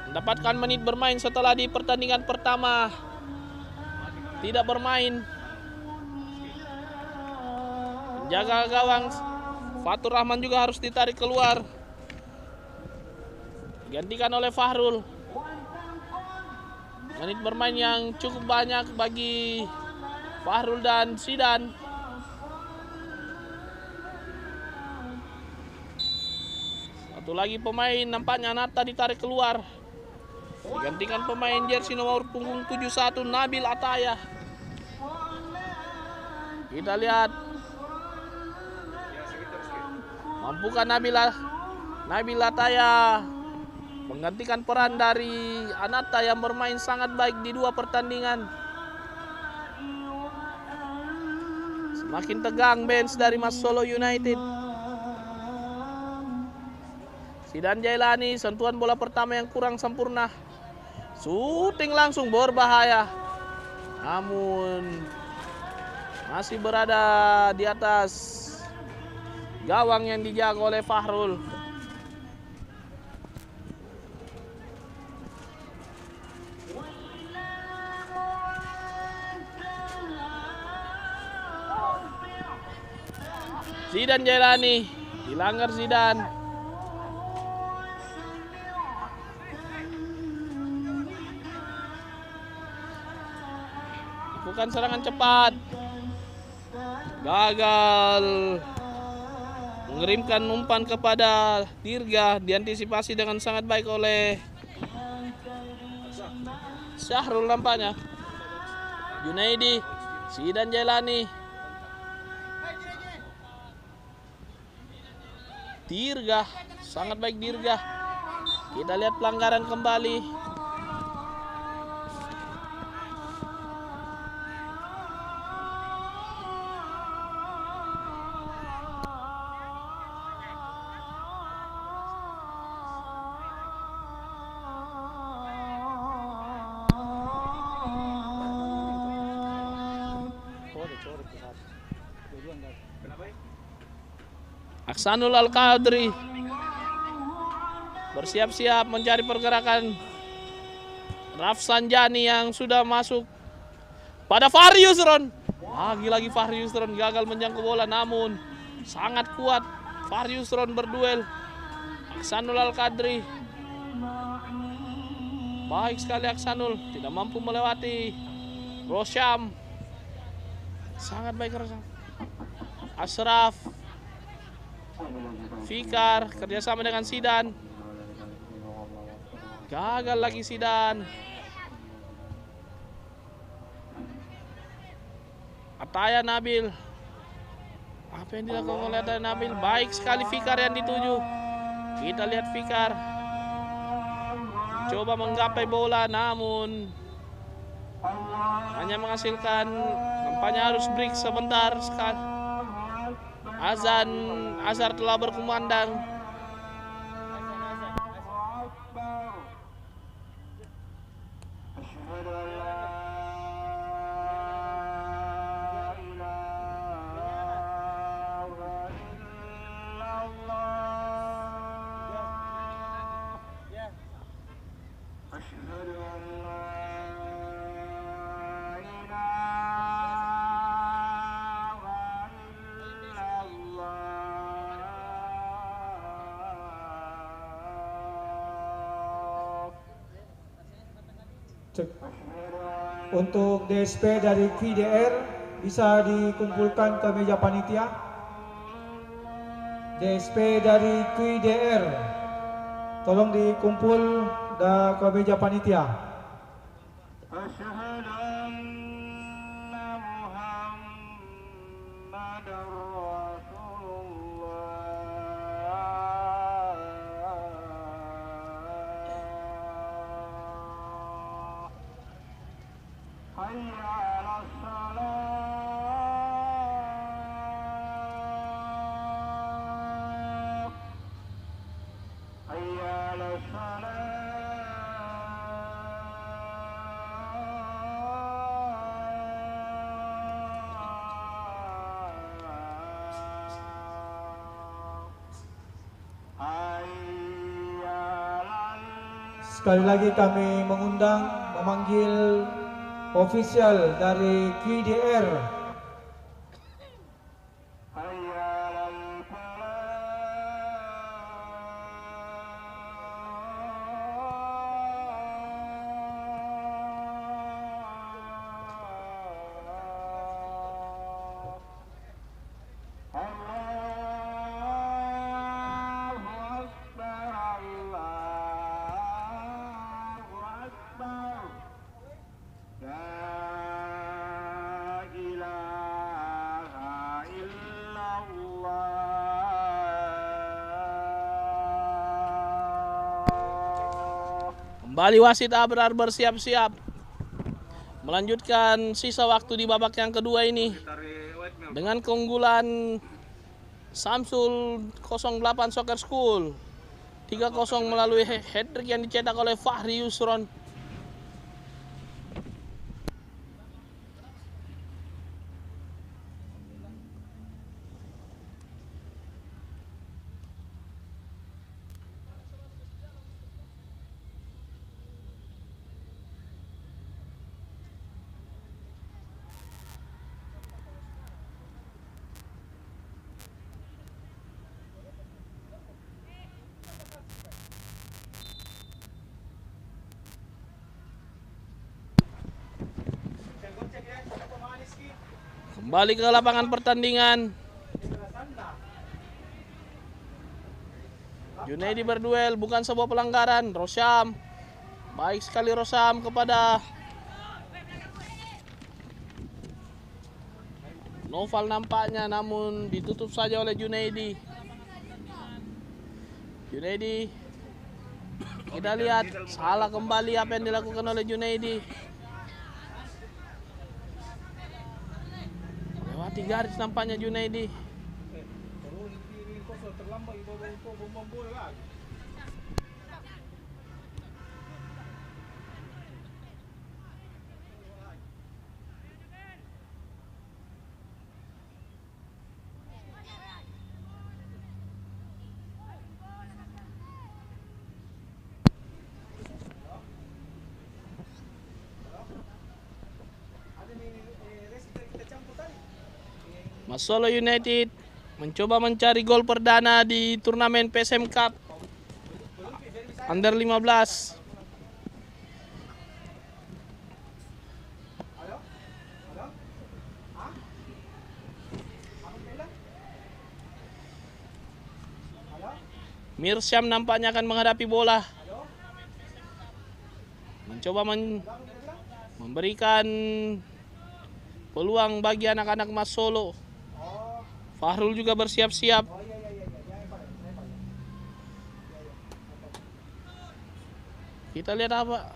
mendapatkan menit bermain setelah di pertandingan pertama tidak bermain. Jaga gawang Fatur Rahman juga harus ditarik keluar, digantikan oleh Fahrul. Menit bermain yang cukup banyak bagi Fahrul dan Sidan. Satu lagi pemain nampaknya Nata ditarik keluar, digantikan pemain jersey nomor punggung 71 Nabil Ataya. Kita lihat mampukah Nabil Lataya menggantikan peran dari Anata yang bermain sangat baik di 2 pertandingan. Semakin tegang bench dari Mas Solo United. Zidan Jailani, sentuhan bola pertama yang kurang sempurna. Shooting langsung berbahaya. Namun masih berada di atas gawang yang dijaga oleh Fahrul. Zidan Jailani, dilanggar Zidan. Bukan serangan cepat. Gagal mengirimkan umpan kepada Dirga, diantisipasi dengan sangat baik oleh Syahrul nampaknya. Junaidi, Zidan Jailani. Dirga, sangat baik Dirga. Kita lihat pelanggaran kembali. Aksanul Al-Qadri bersiap-siap mencari pergerakan Rafsanjani yang sudah masuk pada Fahri Yusron. Lagi-lagi Fahri Yusron gagal menjangkau bola, namun sangat kuat Fahri Yusron berduel. Aksanul Al-Qadri, baik sekali Aksanul, tidak mampu melewati Rosyam. Sangat baik Rosyam. Ashraf, Fikar kerjasama dengan Zidan. Gagal lagi Zidan. Ataya Nabil. Apa yang dilakukan oleh Ataya Nabil? Baik sekali Fikar yang dituju. Kita lihat Fikar coba menggapai bola, namun hanya menghasilkan, nampaknya harus break sebentar sekali. Azhar telah berkumandang. Untuk DSP dari QDR bisa dikumpulkan ke meja panitia. DSP dari QDR tolong dikumpul ke meja panitia. Sekali lagi kami memanggil ofisial dari QDR. La Kembali wasit Abrar bersiap-siap melanjutkan sisa waktu di babak yang kedua ini dengan keunggulan Samsul 08 Soccer School 3-0 melalui hat-trick yang dicetak oleh Fahri Yusron. Kembali ke lapangan pertandingan. Junaidi berduel, bukan sebuah pelanggaran. Rosyam, baik sekali Rosyam kepada Noval nampaknya, namun ditutup saja oleh Junaidi. Junaidi, kita lihat salah kembali apa yang dilakukan oleh Junaidi. Lewati garis nampaknya Junaidi. Masolo United mencoba mencari gol perdana di turnamen PSM Cup Under 15. Mirsyam nampaknya akan menghadapi bola. Mencoba memberikan peluang bagi anak-anak Masolo. Fahrul juga bersiap-siap. Kita lihat apa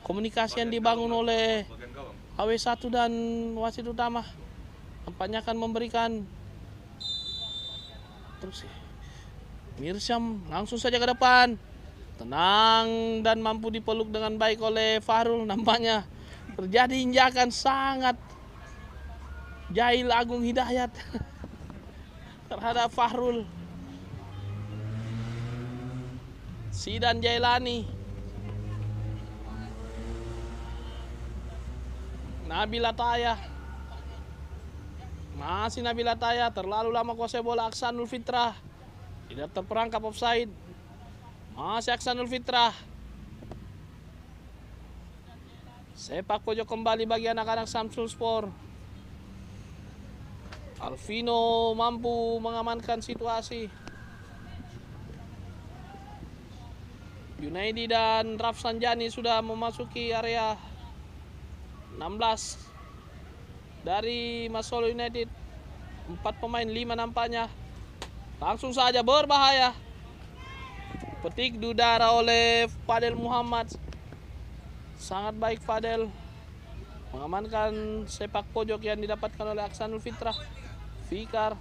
komunikasi yang dibangun oleh HW1 dan wasit utama. Nampaknya akan memberikan terus. Mirsyam langsung saja ke depan. Tenang dan mampu dipeluk dengan baik oleh Fahrul. Nampaknya terjadi injakan sangat jahil Agung Hidayat terhadap Fahrul. Sidan Jailani, Nabila Taya, masih Nabila Taya, terlalu lama kuasai bola. Aksanul Fitrah tidak terperangkap offside. Masih Aksanul Fitrah. Sepak pojok kembali bagi anak-anak Samsul Sport. Alvino mampu mengamankan situasi. Junaidi dan Rafsanjani sudah memasuki area 16 dari Masolo United. 4 pemain, 5 nampaknya. Langsung saja berbahaya. Petik di udara oleh Fadel Muhammad. Sangat baik Fadel mengamankan sepak pojok yang didapatkan oleh Aksanul Fitrah. Fikar.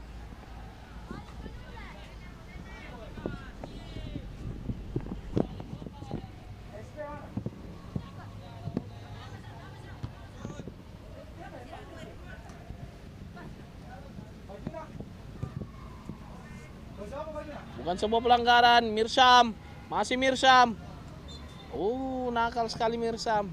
Bukan sebuah pelanggaran. Mirsyam, masih Mirsyam. Nakal sekali Mirsyam.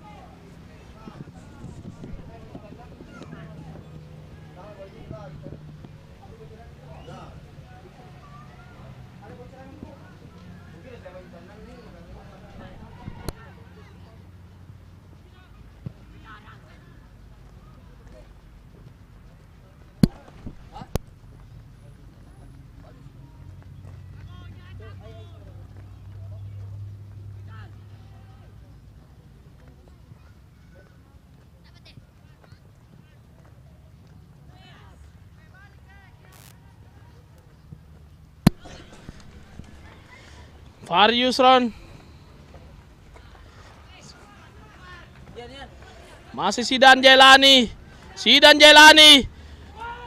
Fahri Yusron Masih Sidan Jailani. Sidan Jailani.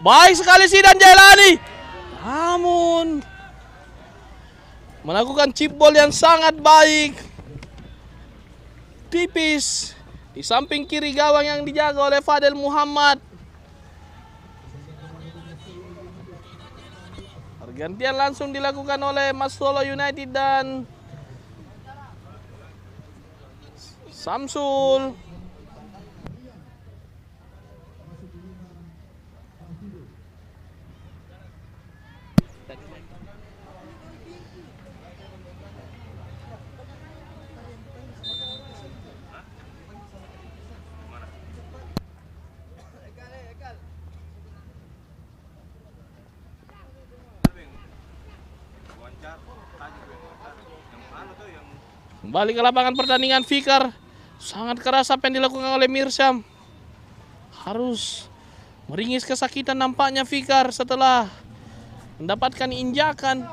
Baik sekali Sidan Jailani. Namun melakukan chip ball yang sangat baik. Tipis di samping kiri gawang yang dijaga oleh Fadel Muhammad. Pergantian langsung dilakukan oleh Mas Solo United dan Samsul. Kembali ke lapangan pertandingan Fikar. Sangat keras apa yang dilakukan oleh Mirsyam. Harus meringis kesakitan nampaknya Fikar setelah mendapatkan injakan.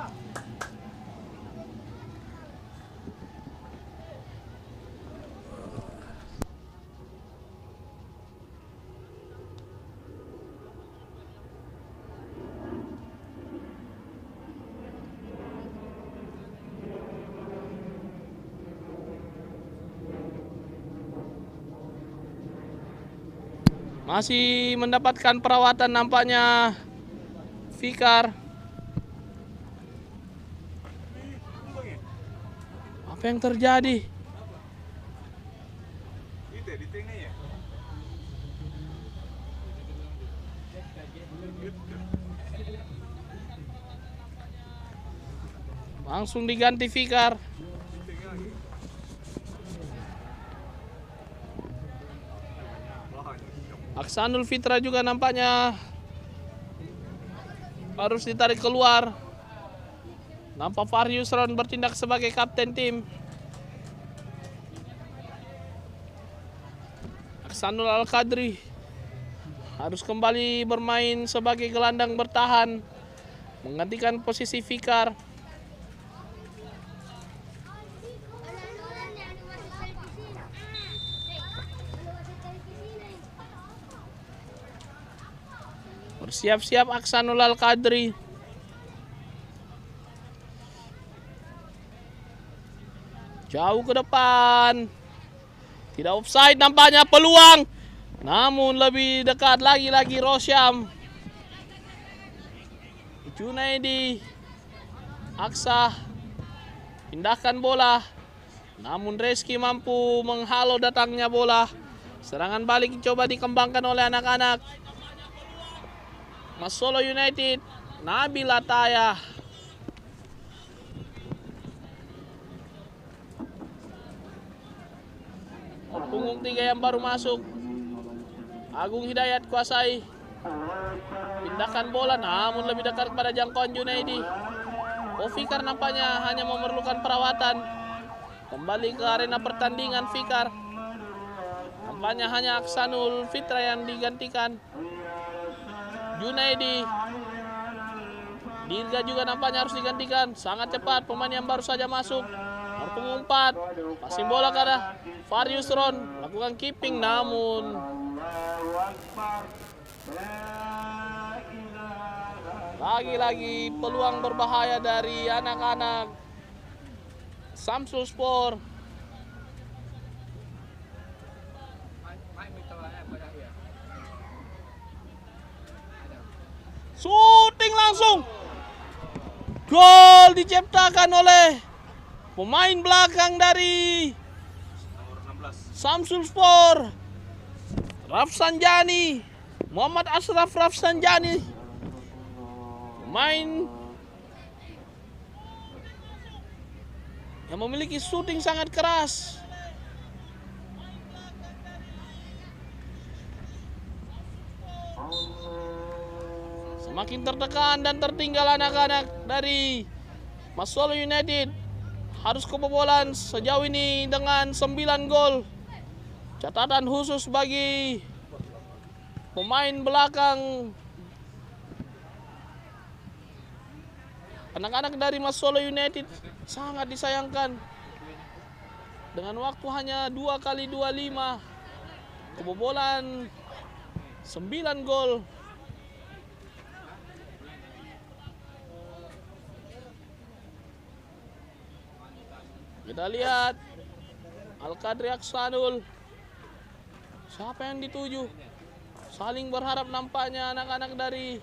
Masih mendapatkan perawatan nampaknya Fikar. Apa yang terjadi? Langsung diganti Fikar. Aksanul Fitra juga nampaknya harus ditarik keluar. Nampak Fahri Yusron bertindak sebagai kapten tim. Aksanul Al-Qadri harus kembali bermain sebagai gelandang bertahan, menggantikan posisi Fikar. Bersiap-siap Aksanul Al-Qadri. Jauh ke depan. Tidak offside nampaknya, peluang. Namun lebih dekat lagi Rosyam. Junaidi. Aksa. Pindahkan bola. Namun Reski mampu menghalau datangnya bola. Serangan balik coba dikembangkan oleh anak-anak Mas Solo United. Nabil Ataya. Punggung 3 yang baru masuk. Agung Hidayat kuasai. Pindahkan bola namun lebih dekat kepada jangkauan Junaidi. Fikar nampaknya hanya memerlukan perawatan. Kembali ke arena pertandingan Fikar. Nampaknya hanya Aksanul Fitra yang digantikan. Junaidi. Dirga juga nampaknya harus digantikan. Sangat cepat pemain yang baru saja masuk. Nomor punggung 4. Passing bola ke arah Fahri Yusron. Lakukan keeping namun lagi-lagi peluang berbahaya dari anak-anak Samsul Sport. Shooting langsung. Gol diciptakan oleh pemain belakang dari Samsul Sport, Rafsanjani, Muhammad Ashraf Rafsanjani. Pemain yang memiliki shooting sangat keras. Semakin tertekan dan tertinggal anak-anak dari Mas Solo United. Harus kebobolan sejauh ini dengan 9 gol. Catatan khusus bagi pemain belakang anak-anak dari Mas Solo United. Sangat disayangkan dengan waktu hanya 2x25 kebobolan 9 gol. Kita lihat Al-Qadri Aksanul. Siapa yang dituju? Saling berharap nampaknya anak-anak dari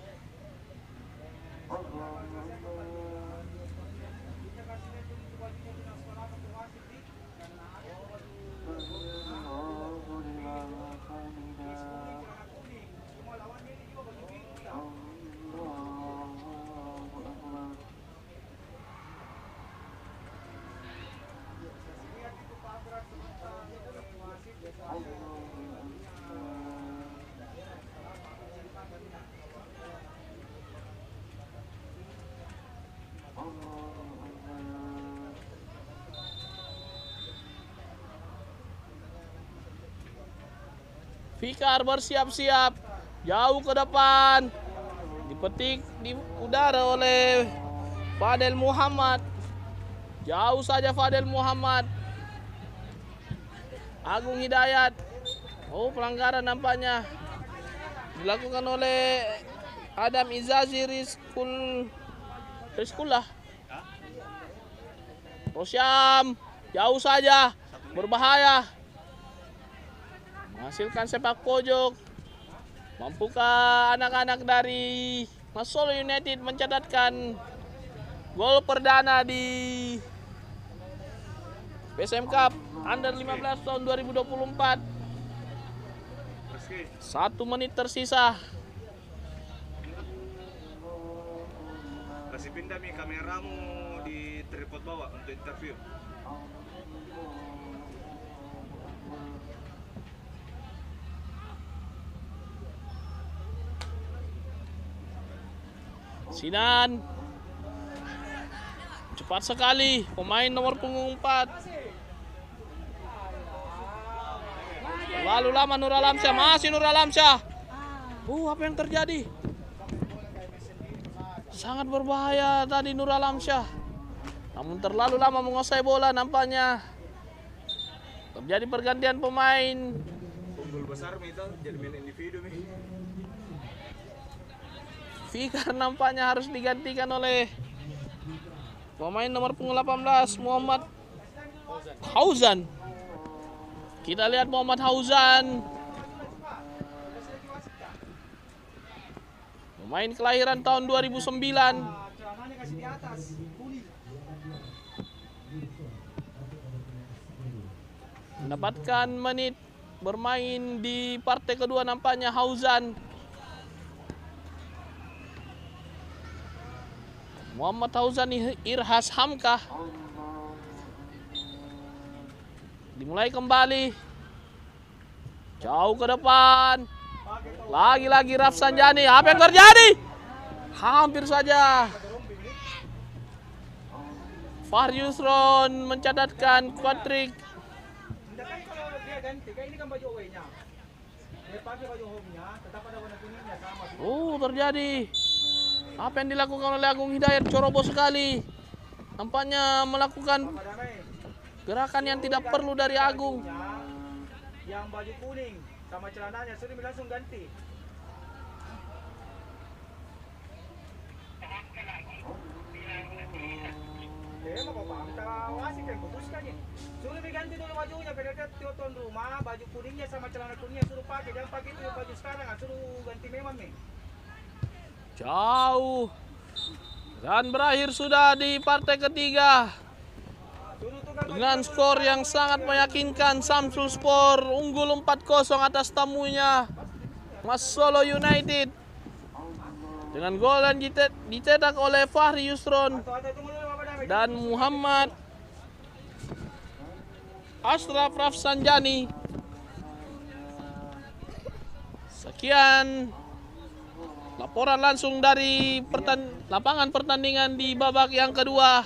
Fikar bersiap-siap jauh ke depan, dipetik di udara oleh Fadel Muhammad. Jauh saja Fadel Muhammad. Agung Hidayat. Oh, pelanggaran nampaknya dilakukan oleh Adam Izazi Rizkullah. Rosyam jauh saja, berbahaya. Menghasilkan sepak pojok. Mampukah anak-anak dari Mas Solo United mencatatkan gol perdana di PSM Cup Under 15 tahun 2024. 1 menit tersisa. Kasih pindah nih kameramu di tripod bawah untuk interview. Sinan cepat sekali, pemain nomor punggung 4. Lalu lama Nur Alamsyah, masih Nur Alamsyah. Apa yang terjadi? Sangat berbahaya tadi Nur Alamsyah. Namun terlalu lama menguasai bola nampaknya. Terjadi pergantian pemain. Unggul besar itu jadi main individu nih. Fikar nampaknya harus digantikan oleh pemain nomor punggung 18 Muhammad Hauzan. Kita lihat Muhammad Hauzan, pemain kelahiran tahun 2009. Mendapatkan menit bermain di partai kedua nampaknya Hauzan. Muhammad Hauzan Irhas Hamkah. Dimulai kembali. Jauh ke depan. Lagi-lagi Rafsanjani. Apa yang terjadi? Hampir saja Fahri Yusron mencatatkan quadrik. Kalau dia ganti, kayak ini kan baju away-nya. Dia pakai baju home-nya, tetap ada warna kuningnya sama. Terjadi. Apa yang dilakukan oleh Agung Hidayat ceroboh sekali. Nampaknya melakukan gerakan yang tidak perlu dari Agung. Yang baju kuning sama celananya sudah langsung ganti. Suruh diganti dulu bajunya, mereka tuan rumah baju kuningnya sama celana kuningnya suruh pakai, jangan pakai itu baju sekarang, suruh ganti memang nih. Jauh. Dan berakhir sudah di partai ketiga. Dengan skor yang sangat meyakinkan, Samsul Sport unggul 4-0 atas tamunya Mas Solo United. Dengan gol yang dicetak oleh Fahri Yusron dan Muhammad Ashraf Rafsanjani. Sekian laporan langsung dari lapangan pertandingan di babak yang kedua.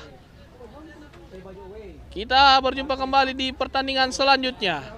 Kita berjumpa kembali di pertandingan selanjutnya.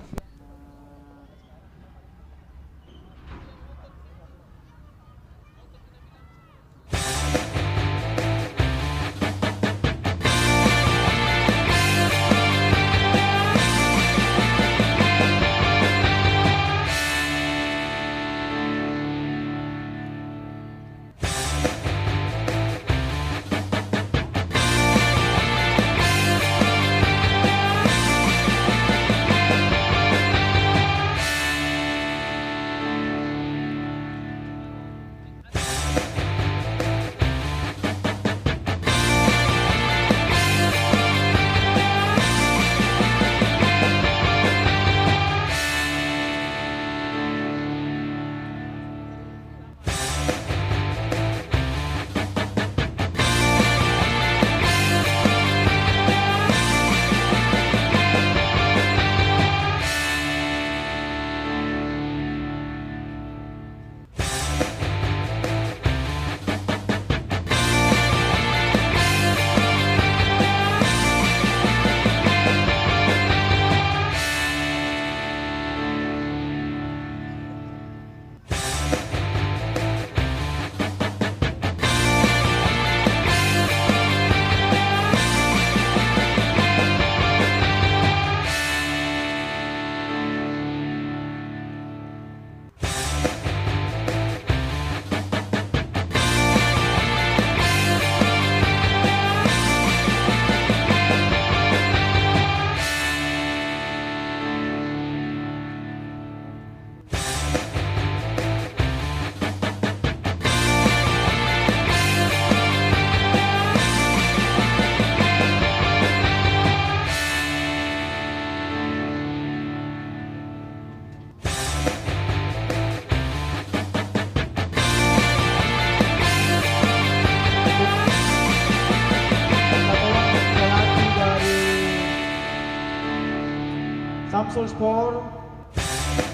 Lamsol Sport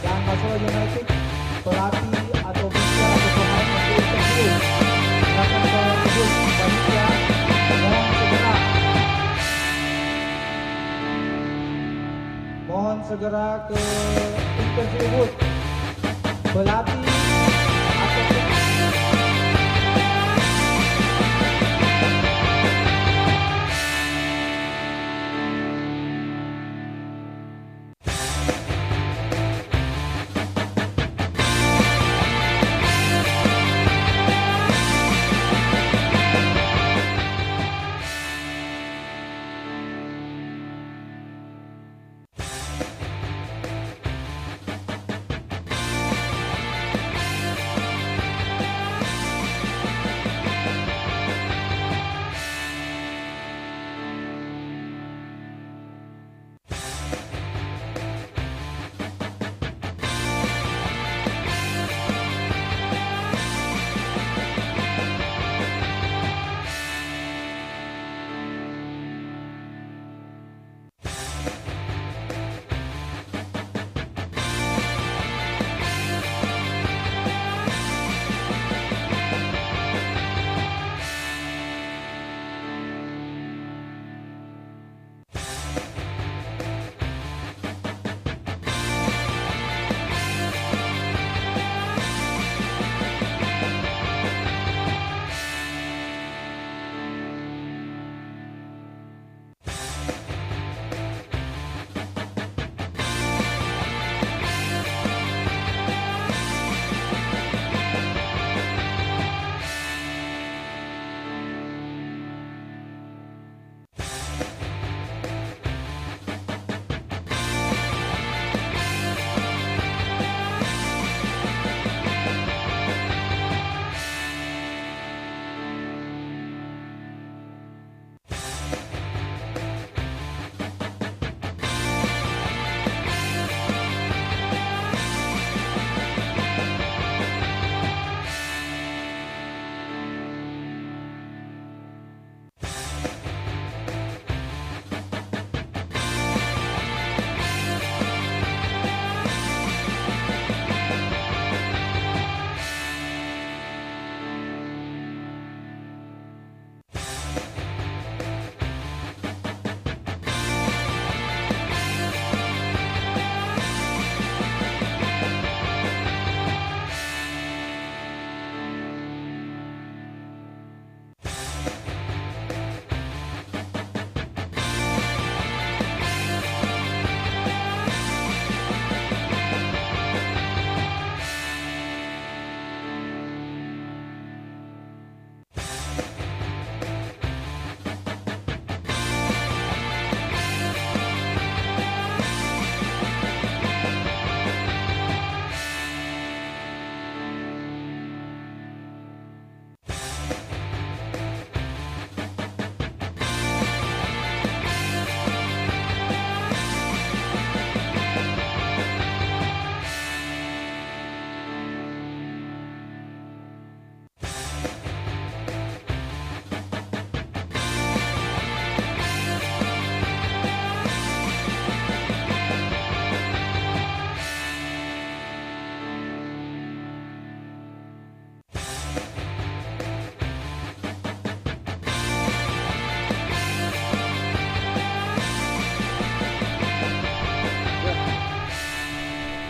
dan Masalah United, pelatih atau ofisial atau pemain untuk interview. Silakan ke booth panitia, mohon segera ke interview booth. Pelatih atau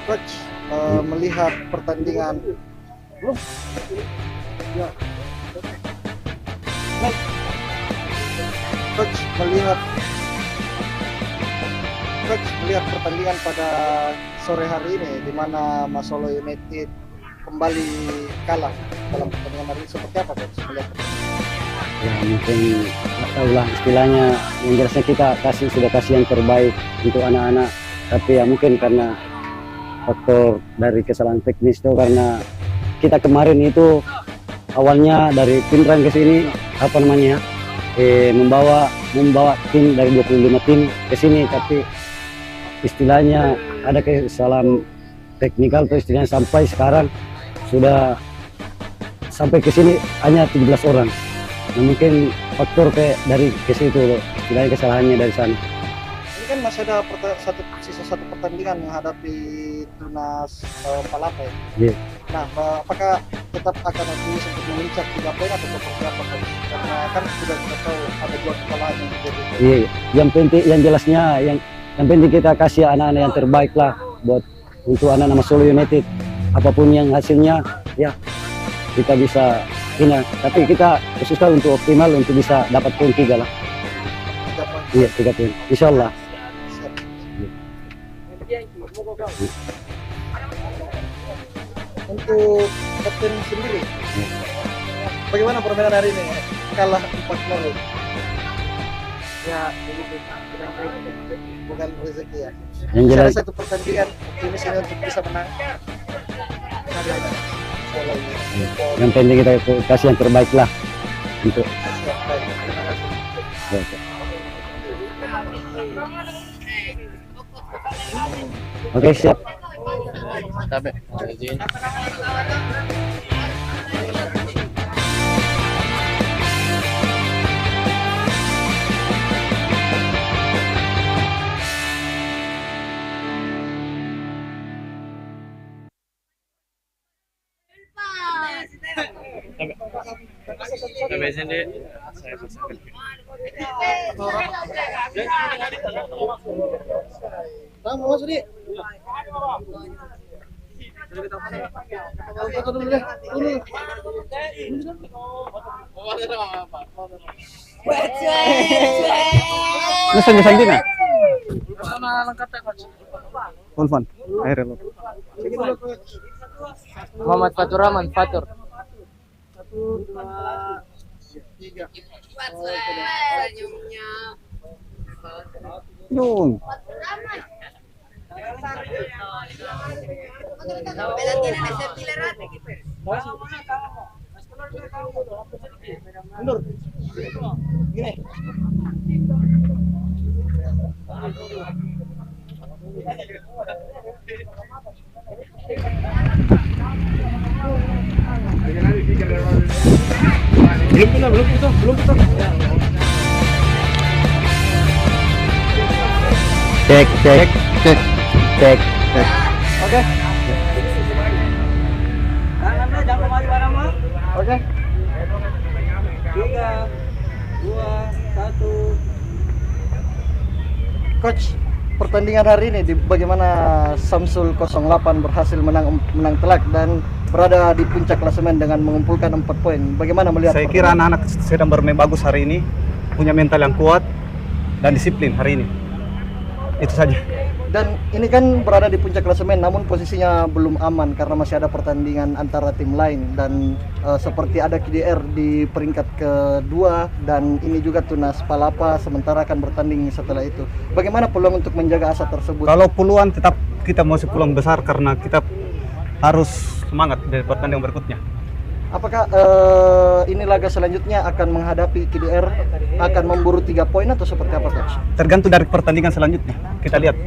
Coach, melihat pertandingan belum ya. Coach melihat pertandingan pada sore hari ini di mana Masolo United kembali kalah dalam pertandingan hari ini, seperti apa Coach melihat ya mungkin nggak tahu lah istilahnya, yang jelasnya kita sudah kasih yang terbaik untuk anak-anak, tapi ya mungkin karena faktor dari kesalahan teknis itu, karena kita kemarin itu awalnya dari Pinrang ke sini membawa tim dari 25 tim ke sini, tapi istilahnya ada kesalahan teknikal tuh istilahnya, sampai sekarang sudah sampai ke sini hanya 17 orang. Nah, mungkin faktor dari ke situ istilahnya kesalahannya dari sana. Ini kan masih ada sisa satu pertandingan menghadapi Tunas Palapa ya. Iya. Nah, apakah tetap akan optimis untuk mengincar 3 poin atau seperti apa coach? Karena kan sudah kita tahu ada 2 kekalahan yang terjadi. Iya, yang penting, yang jelasnya, yang penting kita kasih anak-anak yang terbaik lah buat untuk anak-anak Solo United. Apapun yang hasilnya, ya kita bisa ini. Tapi kita khususkan untuk optimal untuk bisa dapat poin 3 lah. 3 poin. Iya, 3 poin. Insya Allah. Untuk kapten sendiri, bagaimana permainan hari ini? Kalah 4-0. Ya, bukan rezeki ya. Yang Masih ada jelas, satu pertandingan optimis ini untuk bisa menang. yang penting kita kasih yang terbaik lah untuk. Oke, siap. Sampai sini saya pasang. Mau masuk di. Foto dulu deh. Nasaan yung sandin ah? Volvan, akhirnya lo. Muhammad Fatur Rahman, Fatur. Yung. Mundur. Gini. Belum putar. Cek. Oke. Oke. 3, 2, 1. Coach, pertandingan hari ini bagaimana Samsul 08 berhasil menang telak dan berada di puncak klasemen dengan mengumpulkan 4 poin. Bagaimana melihat? Saya kira anak-anak sedang bermain bagus hari ini, punya mental yang kuat dan disiplin hari ini. Itu saja. Dan ini kan berada di puncak klasemen, namun posisinya belum aman karena masih ada pertandingan antara tim lain dan seperti ada KDR di peringkat kedua dan ini juga Tunas Palapa sementara akan bertanding setelah itu. Bagaimana peluang untuk menjaga asa tersebut? Kalau peluang tetap kita masih peluang besar karena kita harus semangat dari pertandingan berikutnya. Apakah ini laga selanjutnya akan menghadapi KDR, akan memburu 3 poin atau seperti apa, Coach? Tergantung dari pertandingan selanjutnya. Kita lihat.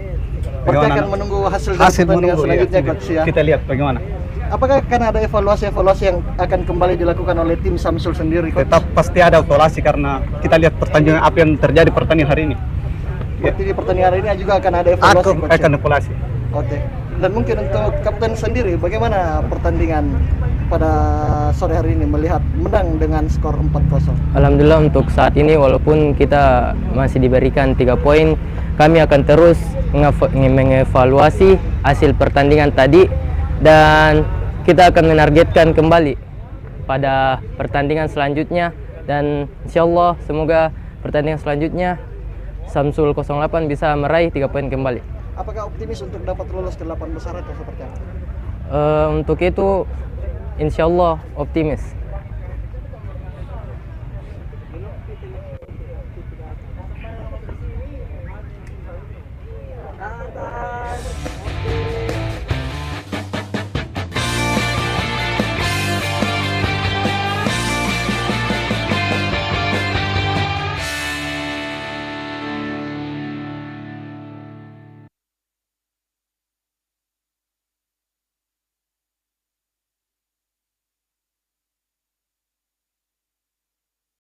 Berarti akan menunggu hasil dari pertandingan selanjutnya, Coach ya. Kita lihat bagaimana. Apakah akan ada evaluasi yang akan kembali dilakukan oleh tim Samsul sendiri, Coach? Tetap pasti ada evaluasi karena kita lihat pertandingan apa yang terjadi pertandingan hari ini. Berarti di pertandingan hari ini juga akan ada evaluasi, Coach? Akan evaluasi. Oke. Dan mungkin untuk kapten sendiri, bagaimana pertandingan pada sore hari ini melihat menang dengan skor 4-0? Alhamdulillah untuk saat ini walaupun kita masih diberikan 3 poin, kami akan terus mengevaluasi hasil pertandingan tadi dan kita akan menargetkan kembali pada pertandingan selanjutnya dan insyaallah semoga pertandingan selanjutnya Samsul 08 bisa meraih 3 poin kembali. Apakah optimis untuk dapat lolos ke 8 besar atau seperti apa? Untuk itu insyaallah optimis.